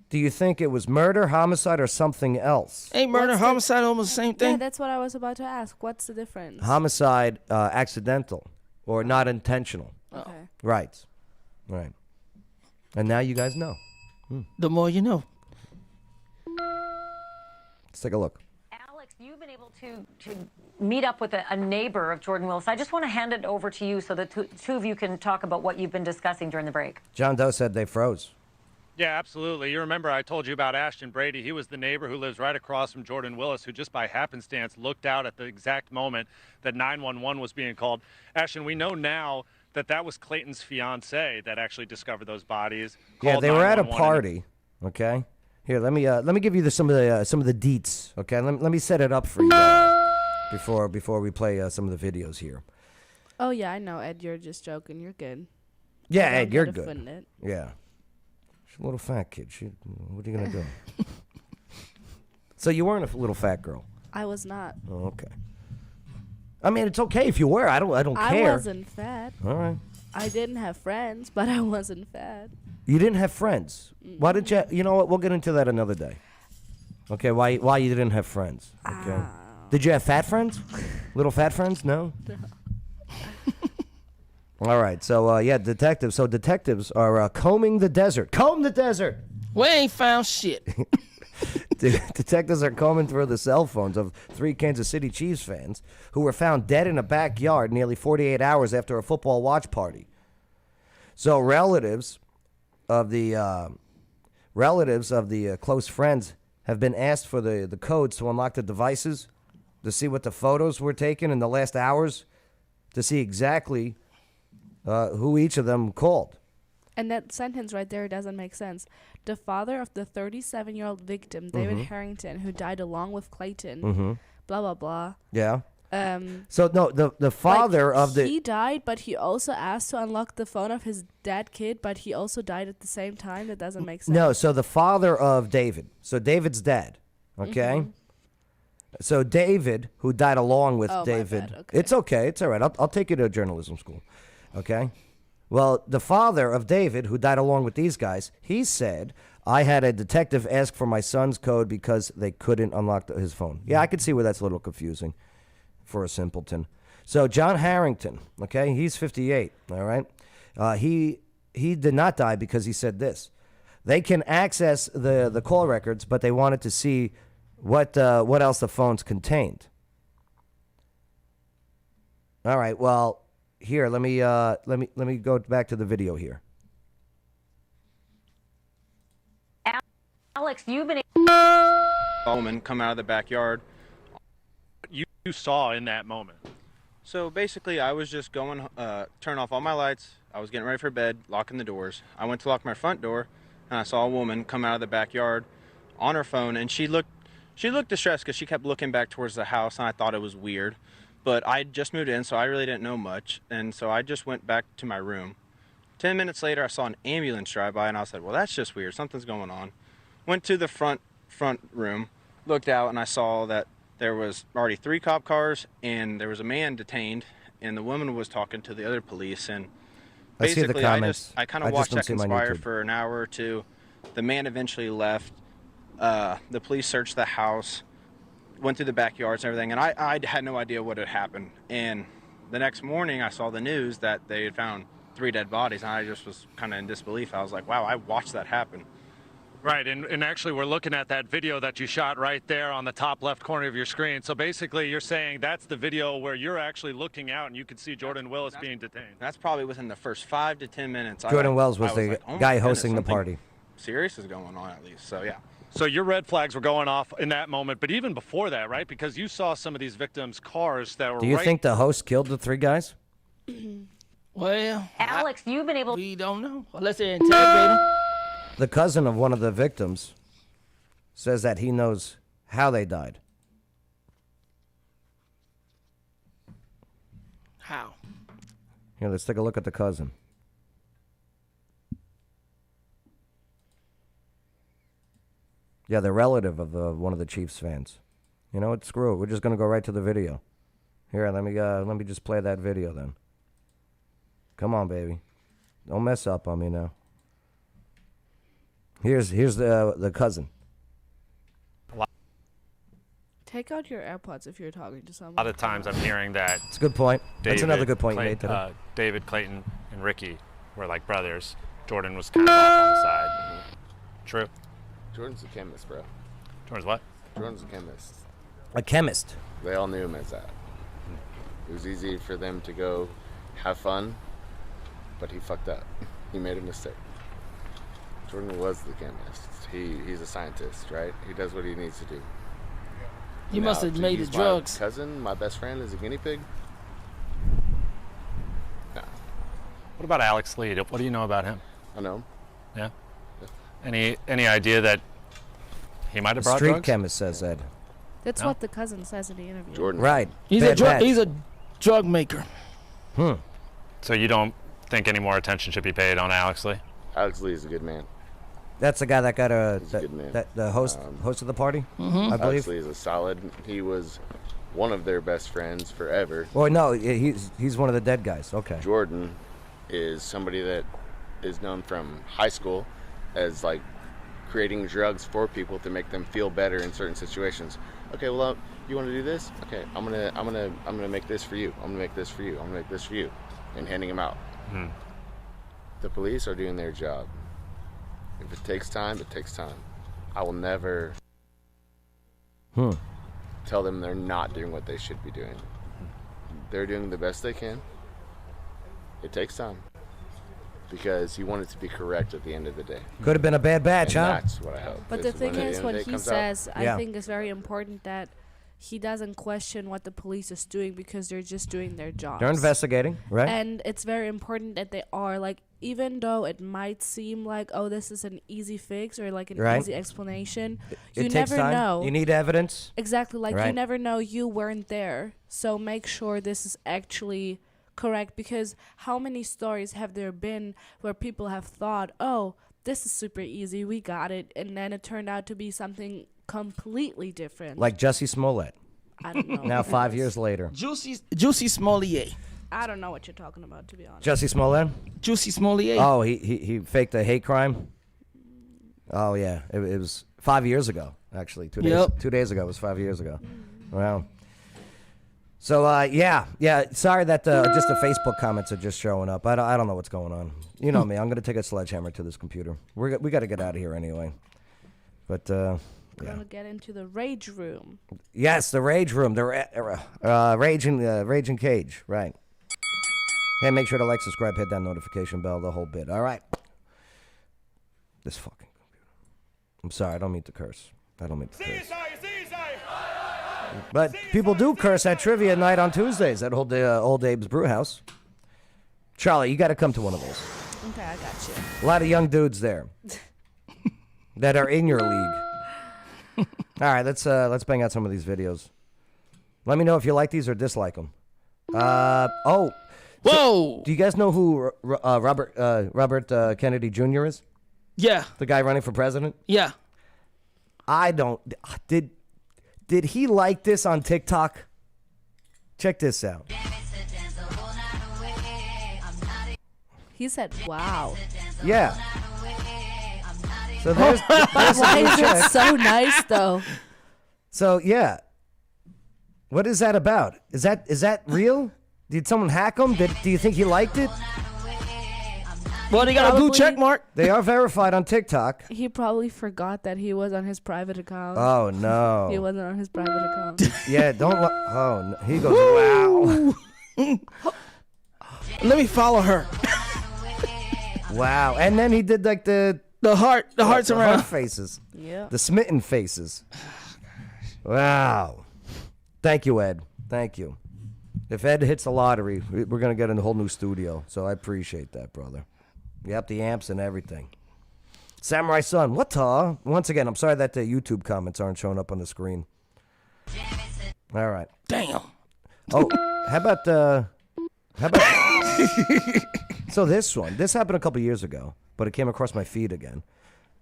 Do you think it was murder, homicide, or something else? Ain't murder, homicide almost the same thing? Yeah, that's what I was about to ask. What's the difference? Homicide, accidental, or not intentional. Okay. Right. And now you guys know. The more you know. Let's take a look. Alex, you've been able to meet up with a neighbor of Jordan Willis. I just want to hand it over to you so the two of you can talk about what you've been discussing during the break. John Doe said they froze. Yeah, absolutely. You remember I told you about Ashton Brady. He was the neighbor who lives right across from Jordan Willis, who just by happenstance looked out at the exact moment that 911 was being called. Ashton, we know now that was Clayton's fiance that actually discovered those bodies. Yeah, they were at a party. Okay. Here, let me give you some of the deets. Okay, let me set it up for you before we play some of the videos here. Oh, yeah, I know, Ed. You're just joking. You're good. Yeah, Don't Ed, you're get good. offended. Yeah. She's a little fat kid. What are you going to do? So you weren't a little fat girl? I was not. Oh, okay. I mean, it's okay if you were. I don't care. I wasn't fat. All right. I didn't have friends, but I wasn't fat. You didn't have friends. Why did you? You know what? We'll get into that another day. Okay. Why you didn't have friends? Okay. Did you have fat friends? Little fat friends? No. All right. So detectives. So detectives are combing the desert. Comb the desert. We ain't found shit. Detectives are combing through the cell phones of 3 Kansas City Chiefs fans who were found dead in a backyard nearly 48 hours after a football watch party. So relatives of the close friends have been asked for the codes to unlock the devices, to see what the photos were taken in the last hours, to see exactly who each of them called. And that sentence right there doesn't make sense. The father of the 37-year-old victim, David Harrington, who died along with Clayton, blah, blah, blah. Yeah. So, no, the father of the... He died, but he also asked to unlock the phone of his dead kid, but he also died at the same time. That doesn't make sense. No, so the father of David. So David's dead, okay? So David, who died along with David... My bad. Okay. It's okay. It's all right. I'll take you to journalism school, okay? Well, the father of David, who died along with these guys, he said, I had a detective ask for my son's code because they couldn't unlock his phone. Yeah, I could see where that's a little confusing for a simpleton. So John Harrington, okay, he's 58, all right? He did not die because he said this. They can access the call records, but they wanted to see what else the phones contained. All right, well... Here, let me go back to the video here. Alex, you've been A woman come out of the backyard. You saw in that moment. So basically, I was just going, turn off all my lights. I was getting ready for bed, locking the doors. I went to lock my front door, and I saw a woman come out of the backyard on her phone, and she looked distressed because she kept looking back towards the house, and I thought it was weird. But I just moved in, so I really didn't know much, and so I just went back to my room. 10 minutes later, I saw an ambulance drive by, and I said, well, that's just weird. Something's going on. Went to the front room, looked out, and I saw that there was already 3 cop cars, and there was a man detained, and the woman was talking to the other police. And basically, I kind of watched that conspire for an hour or two. The man eventually left. The police searched the house, went through the backyards and everything, and I had no idea what had happened. And the next morning, I saw the news that they had found 3 dead bodies, and I just was kind of in disbelief. I was like, wow, I watched that happen. Right, and actually we're looking at that video that you shot right there on the top left corner of your screen. So basically you're saying that's the video where you're actually looking out and you can see Jordan Willis being detained. That's probably within the first 5 to 10 minutes. Jordan Wells was the guy hosting the party. Serious is going on at least, so yeah. So your red flags were going off in that moment, but even before that, right? Because you saw some of these victims' cars that were Do you think the host killed the 3 guys? Well, Alex, you've been able. We don't know unless they're interrogating. The cousin of one of the victims says that he knows how they died. How? Here, let's take a look at the cousin. Yeah, the relative of one of the Chiefs fans. You know what? Screw it. We're just gonna go right to the video. Here, let me just play that video then. Come on, baby. Don't mess up on me now. Here's the cousin. Take out your AirPods if you're talking to someone. A lot of times I'm hearing that. It's a good point. That's another good point you made today. David, Clayton, and Ricky were like brothers. Jordan was kind of off on the side. True. Jordan's a chemist, bro. Jordan's what? Jordan's a chemist. A chemist. They all knew him as that. It was easy for them to go have fun, but he fucked up. He made a mistake. Jordan was the chemist. He's a scientist, right? He does what he needs to do. He must have made the drugs. My cousin, my best friend, is a guinea pig. No. What about Alex Lee? What do you know about him? I know him. Yeah. Any idea that he might have brought Street drugs? chemist says that. That's what the cousin says in the interview. Jordan. Right. He's a drug maker. So you don't think any more attention should be paid on Alex Lee? Alex Lee is a good man. That's the guy that got the host of the party, I believe. Alex Lee is a solid. He was one of their best friends forever. Well, no, he's one of the dead guys. Okay. Jordan is somebody that is known from high school as like creating drugs for people to make them feel better in certain situations. Okay, well, you want to do this? Okay, I'm gonna make this for you. I'm gonna make this for you. I'm gonna make this for you, and handing them out. The police are doing their job. If it takes time, it takes time. I will never tell them they're not doing what they should be doing. They're doing the best they can. It takes time. Because you want it to be correct at the end of the day. Could have been a bad batch, huh? That's what I hope. But the thing is, what he says, Yeah. I think is very important that he doesn't question what the police is doing because they're just doing their job. They're investigating, right? And it's very important that they are, like, even though it might seem like, oh, this is an easy fix or like an easy explanation, you takes never time. know. You need evidence. Exactly, like you Right. never know, you weren't there. So make sure this is actually correct, because how many stories have there been where people have thought, oh, this is super easy, we got it, and then it turned out to be something completely different. Like Jussie Smollett. I don't know. Now 5 years later. Juicy Smollett. I don't know what you're talking about, to be honest. Jussie Smollett? Juicy Smollett. Oh, he faked a hate crime? Oh, yeah. It was 5 years ago, actually. 2 days, Yep. 2 days ago. It was 5 years ago. Wow. So, yeah. Sorry that just the Facebook comments are just showing up. I don't know what's going on. You know me. I'm going to take a sledgehammer to this computer. We got to get out of here anyway. But, We're yeah. gonna get into the rage room. Yes, the rage room. The raging cage. Right. Hey, make sure to like, subscribe, hit that notification bell, the whole bit. All right. This fucking computer. I'm sorry, I don't mean to curse. But people do curse at trivia night on Tuesdays at Old Abe's Brew House. Charlie, you got to come to one of those. Okay, I got you. A lot of young dudes there that are in your league. All right, let's bang out some of these videos. Let me know if you like these or dislike them. Whoa! So, do you guys know who Robert Kennedy Jr. is? Yeah. The guy running for president? Yeah. I don't. Did he like this on TikTok? Check this out. He said, "Wow." Yeah. So there's Why is it so nice though? So yeah. What is that about? Is that real? Did someone hack him? Do you think he liked it? Well, they got a blue check mark. They are verified on TikTok. He probably forgot that he was on his private account. Oh no. He wasn't on his private account. Yeah, don't. Oh, no. He goes. Wow. Let me follow her. Wow. And then he did like the hearts around heart faces. Yeah. The smitten faces. Wow. Thank you, Ed. Thank you. If Ed hits the lottery, we're going to get in a whole new studio. So I appreciate that, brother. Yep, the amps and everything. Samurai Son, what the? Once again, I'm sorry that the YouTube comments aren't showing up on the screen. All right. Damn. Oh, how about so this happened a couple years ago, but it came across my feed again.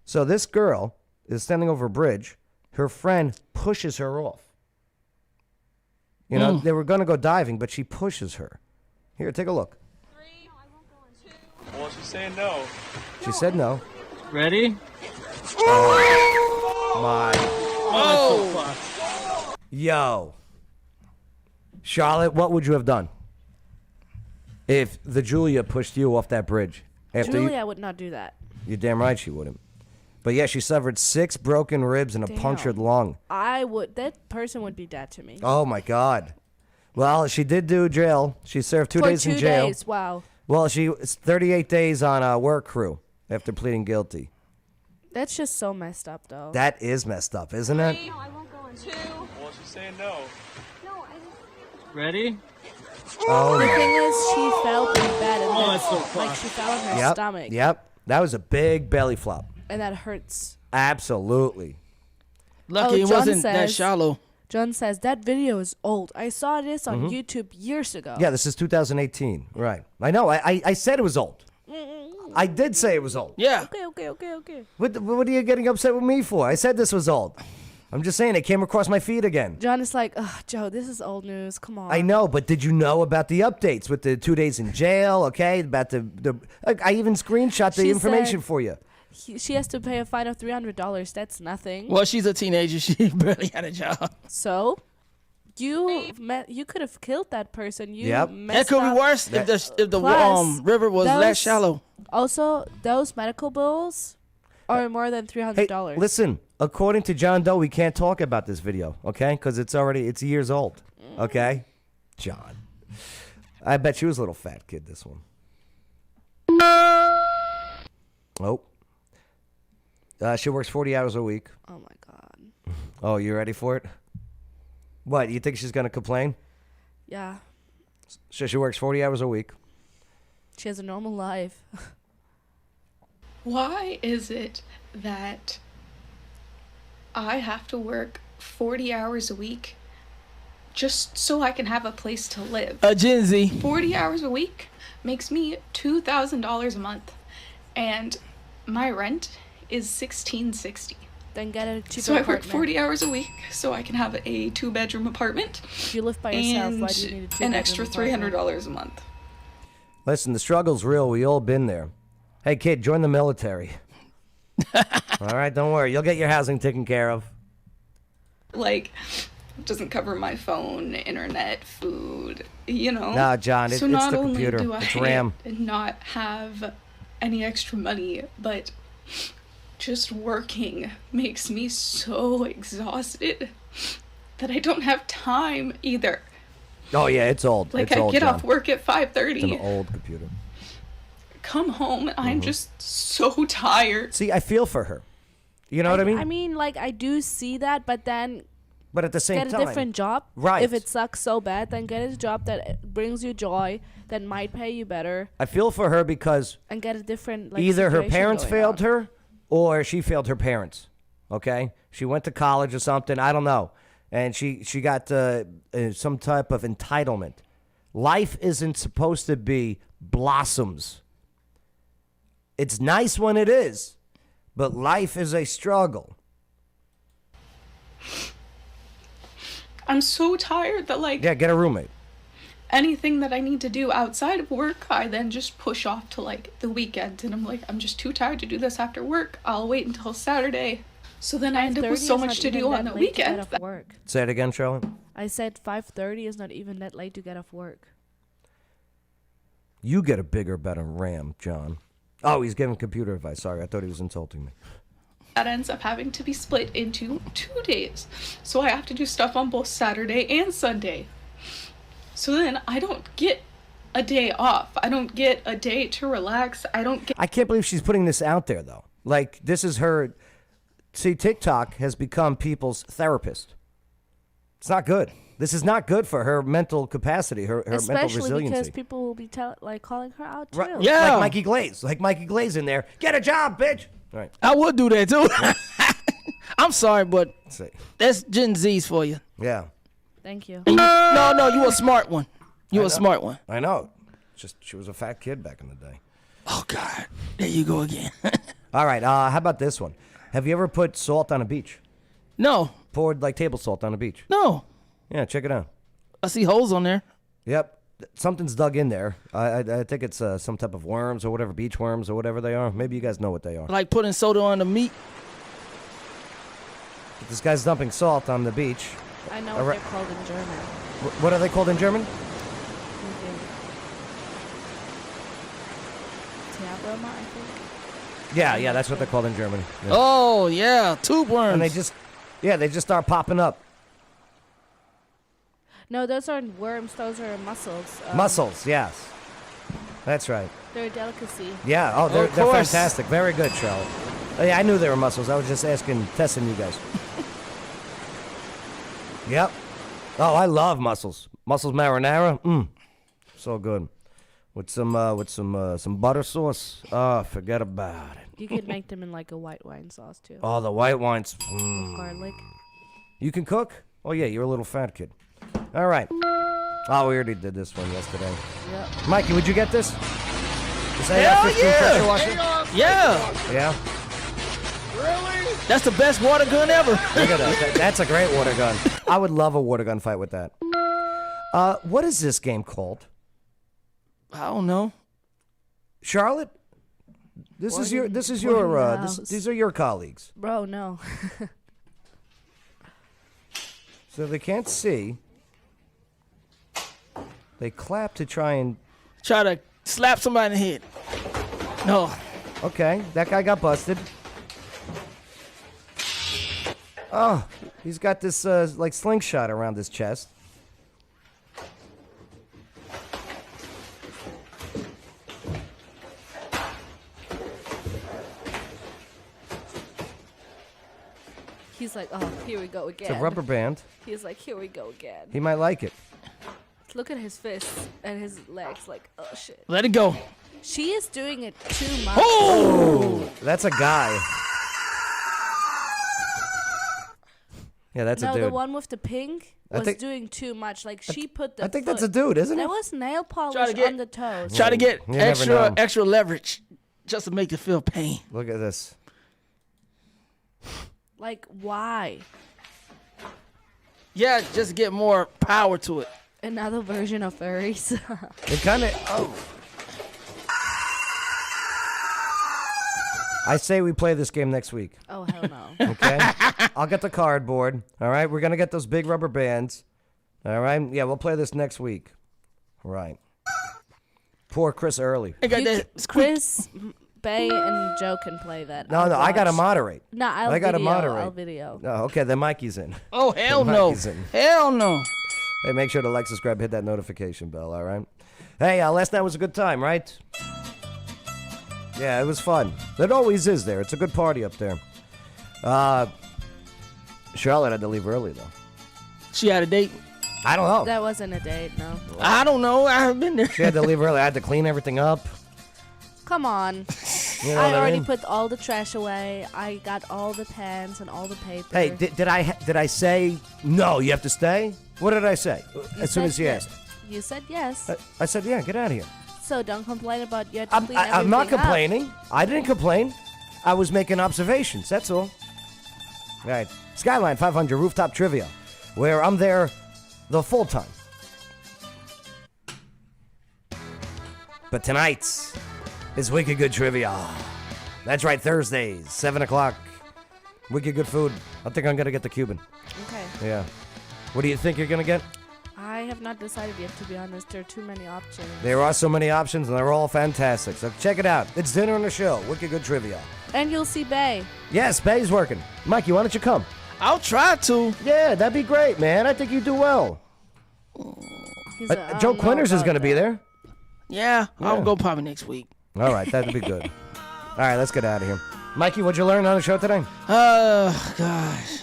So this girl is standing over a bridge. Her friend pushes her off. You know, they were going to go diving, but she pushes her. Here, take a look. Well, she's saying no. She said no. Ready? Oh, my. Oh! Yo. Charlotte, what would you have done if the Julia pushed you off that bridge? Julia would not do that. You're damn right she wouldn't. But yeah, she suffered 6 broken ribs and a punctured lung. I would. That person would be dead to me. Oh my God. Well, she did do jail. She served 2 days in jail. 2 days. Wow. Well, it's 38 days on a work crew after pleading guilty. That's just so messed up, though. That is messed up, isn't it? No, I won't go in 2. Well, she's saying no. No, I just... Ready? Oh, the my. thing is, she fell pretty bad, and that's so close. like she fell on her stomach. Yep. That was a big belly flop. And that hurts. Absolutely. Lucky it wasn't that shallow. John says, that video is old. I saw this on YouTube years ago. Yeah, this is 2018. Right. I know. I said it was old. I did say it was old. Yeah. Okay. What are you getting upset with me for? I said this was old. I'm just saying it came across my feed again. John is like, ugh, Joe, this is old news. Come on. I know, but did you know about the updates with the 2 days in jail? Okay, about the I even screenshot the information for you. She has to pay a fine of $300. That's nothing. Well, she's a teenager. She barely had a job. So, you could have killed that person. That could be worse if the river was less shallow. Also, those medical bills are more than $300. Hey, listen, according to John Doe, we can't talk about this video, okay? Because it's years old, okay? John. I bet she was a little fat kid, this one. Oh. She works 40 hours a week. Oh, my God. Oh, you ready for it? What, you think she's going to complain? Yeah. So she works 40 hours a week. She has a normal life. Why is it that I have to work 40 hours a week just so I can have a place to live? A Gen Z. 40 hours a week makes me $2,000 a month. And my rent is $1,660. Then get a cheaper So I work apartment. 40 hours a week so I can have a 2-bedroom apartment. You live by yourself. And Why do you need a 2-bedroom an extra apartment? $300 a month. Listen, the struggle's real. We all been there. Hey, kid, join the military. All right, don't worry. You'll get your housing taken care of. Like, it doesn't cover my phone, internet, food, you know? Nah, John, so it's not the only computer. do It's I RAM. not have any extra money, but just working makes me so exhausted that I don't have time either. Oh, yeah, it's old. Like, it's I old, get John. off work at 5:30. It's an old computer. Come home and I'm just so tired. See, I feel for her. You know what I mean? I mean, like, I do see that, but then But at the same get time, a different job. Right. If it sucks so bad, then get a job that brings you joy, that might pay you better, I feel for her because and get a different, like, either her situation parents going failed on. her or she failed her parents. Okay? She went to college or something. I don't know. And she got some type of entitlement. Life isn't supposed to be blossoms. It's nice when it is, but life is a struggle. I'm so tired that, like, Yeah, get a roommate. anything that I need to do outside of work, I then just push off to, like, the weekend. And I'm like, I'm just too tired to do this after work. I'll wait until Saturday. So then I end up with 5:30 so is much not to even do that on the late to get weekend. off work. Say it again, Charlotte. I said 5:30 is not even that late to get off work. You get a bigger, better RAM, John. Oh, he's giving computer advice. Sorry, I thought he was insulting me. That ends up having to be split into 2 days. So I have to do stuff on both Saturday and Sunday. So then I don't get a day off. I don't get a day to relax. I don't get... I can't believe she's putting this out there, though. Like, this is her... See, TikTok has become people's therapist. It's not good. This is not good for her mental capacity, her mental Especially resiliency. because people will be calling her out too. Right, Yeah. Like Mikey Glaze. Like Mikey Glaze in there. Get a job, bitch. Right. I would do that too. I'm sorry, but See. that's Gen Z's for you. Yeah. Thank you. No, you a smart one. You I a know. smart one. I know. Just she was a fat kid back in the day. Oh God, there you go again. All right. How about this one? Have you ever put salt on a beach? No. Poured like table salt on a beach? No. Yeah, check it out. I see holes on there. Yep. Something's dug in there. I think it's some type of worms or whatever, beach worms or whatever they are. Maybe you guys know what they are. Like putting soda on the meat. But this guy's dumping salt on the beach. I know what they're called in German. What are they called in German? Teabroma, I think. Yeah, that's what they're called in Germany. Yeah. Oh yeah, tube worms. And they just start popping up. No, those aren't worms. Those are mussels. Mussels, yes. That's right. They're a delicacy. Yeah, Of they're course. fantastic. Very good, Charlotte. Yeah, I knew they were mussels. I was just testing you guys. Yep. Oh, I love mussels. Mussels marinara. So good. With some butter sauce. Oh, forget about it. You could make them in like a white wine sauce too. Oh, the white wines. With garlic. You can cook? Oh yeah, you're a little fat kid. All right. Oh, we already did this one yesterday. Yep. Mikey, would you get this? This Hell AR-15 yeah. pressure washer? Yeah. Yeah. Really? That's the best water gun ever. Look at that. That's a great water gun. I would love a water gun fight with that. What is this game called? I don't know. Charlotte? These are your colleagues. Bro, no. So they can't see. They clap to try to slap somebody in the head. No. Okay, that guy got busted. Oh, he's got this like slingshot around his chest. He's like, oh, here we go again. It's a rubber band. He's like, here we go again. He might like it. Look at his fists and his legs. Like, oh shit. Let it go. She is doing it too much. Oh, that's a guy. Yeah, that's a No, dude. the one with the pink I was think- doing too much. Like she put the. I think that's a foot- dude, isn't it? That was nail polish on the toes. Try to get You never know. extra leverage just to make you feel pain. Look at this. Like why? Yeah, just to get more power to it. Another version of furries. It kind of. Oh. I say we play this game next week. Oh hell no. Okay. I'll get the cardboard. All right. We're gonna get those big rubber bands. All right. Yeah, we'll play this next week. Right. Poor Chris Early. Chris, Bay, and Joe can play that. No, I'll I gotta watch. moderate. No, I gotta moderate. I'll video. No, okay, then Mikey's in. Oh hell Then no. Mikey's in. Hell no. Hey, make sure to like, subscribe, hit that notification bell, all right? Hey, last night was a good time, right? Yeah, it was fun. It always is there. It's a good party up there. Charlotte had to leave early, though. She had a date? I don't know. That wasn't a date, no. I don't know. I haven't been there. She had to leave early. I had to clean everything up. Come on. You know I what already mean? put all the trash away. I got all the pens and all the paper. Hey, did I say no? You have to stay. What did I say? As soon as she asked, You said yes. I said, yeah, get out of here. So don't complain about you had to clean everything I'm not up. complaining. I didn't complain. I was making observations. That's all. All right, Skyline 500 rooftop trivia, where I'm there the full time. But tonight's is Wicked Good Trivia. That's right, Thursdays, 7 o'clock. Wicked Good Food. I think I'm going to get the Cuban. Okay. Yeah. What do you think you're going to get? I have not decided yet, to be honest. There are too many options. There are so many options, and they're all fantastic. So check it out. It's dinner on the show. Wicked Good Trivia. And you'll see Bay. Yes, Bay's working. Mikey, why don't you come? I'll try to. Yeah, that'd be great, man. I think you do well. Joe Quinters is going to be there. Yeah, I'll go probably next week. All right, that'd be good. All right, let's get out of here. Mikey, what'd you learn on the show today? Gosh,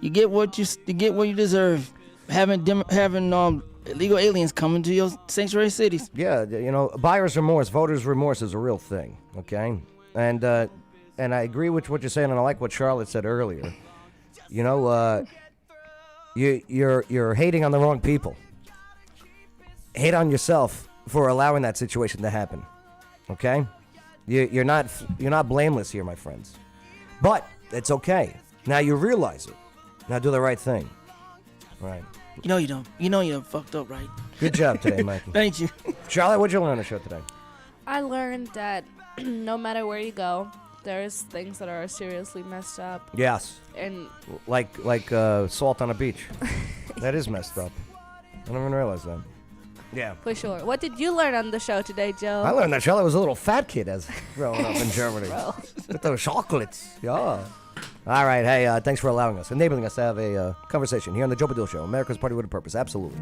you get what you deserve. Having illegal aliens coming to your sanctuary cities. Yeah, you know, buyer's remorse, voter's remorse is a real thing. Okay, and I agree with what you're saying, and I like what Charlotte said earlier. You know, you're hating on the wrong people. Hate on yourself for allowing that situation to happen. Okay, you're not blameless here, my friends. But it's okay. Now you realize it. Now do the right thing. Right. You know you done fucked up, right? Good job today, Mikey. Thank you. Charlotte, what'd you learn on the show today? I learned that no matter where you go, there's things that are seriously messed up. Yes. And like salt on a beach. That is messed up. I didn't even realize that. Yeah. For sure. What did you learn on the show today, Joe? I learned that Charlotte was a little fat kid as growing up in Germany. Bro. With those chocolates. Yeah. All right. Hey, thanks for allowing us, enabling us to have a conversation here on the Joe Padil Show. America's Party with a Purpose. Absolutely.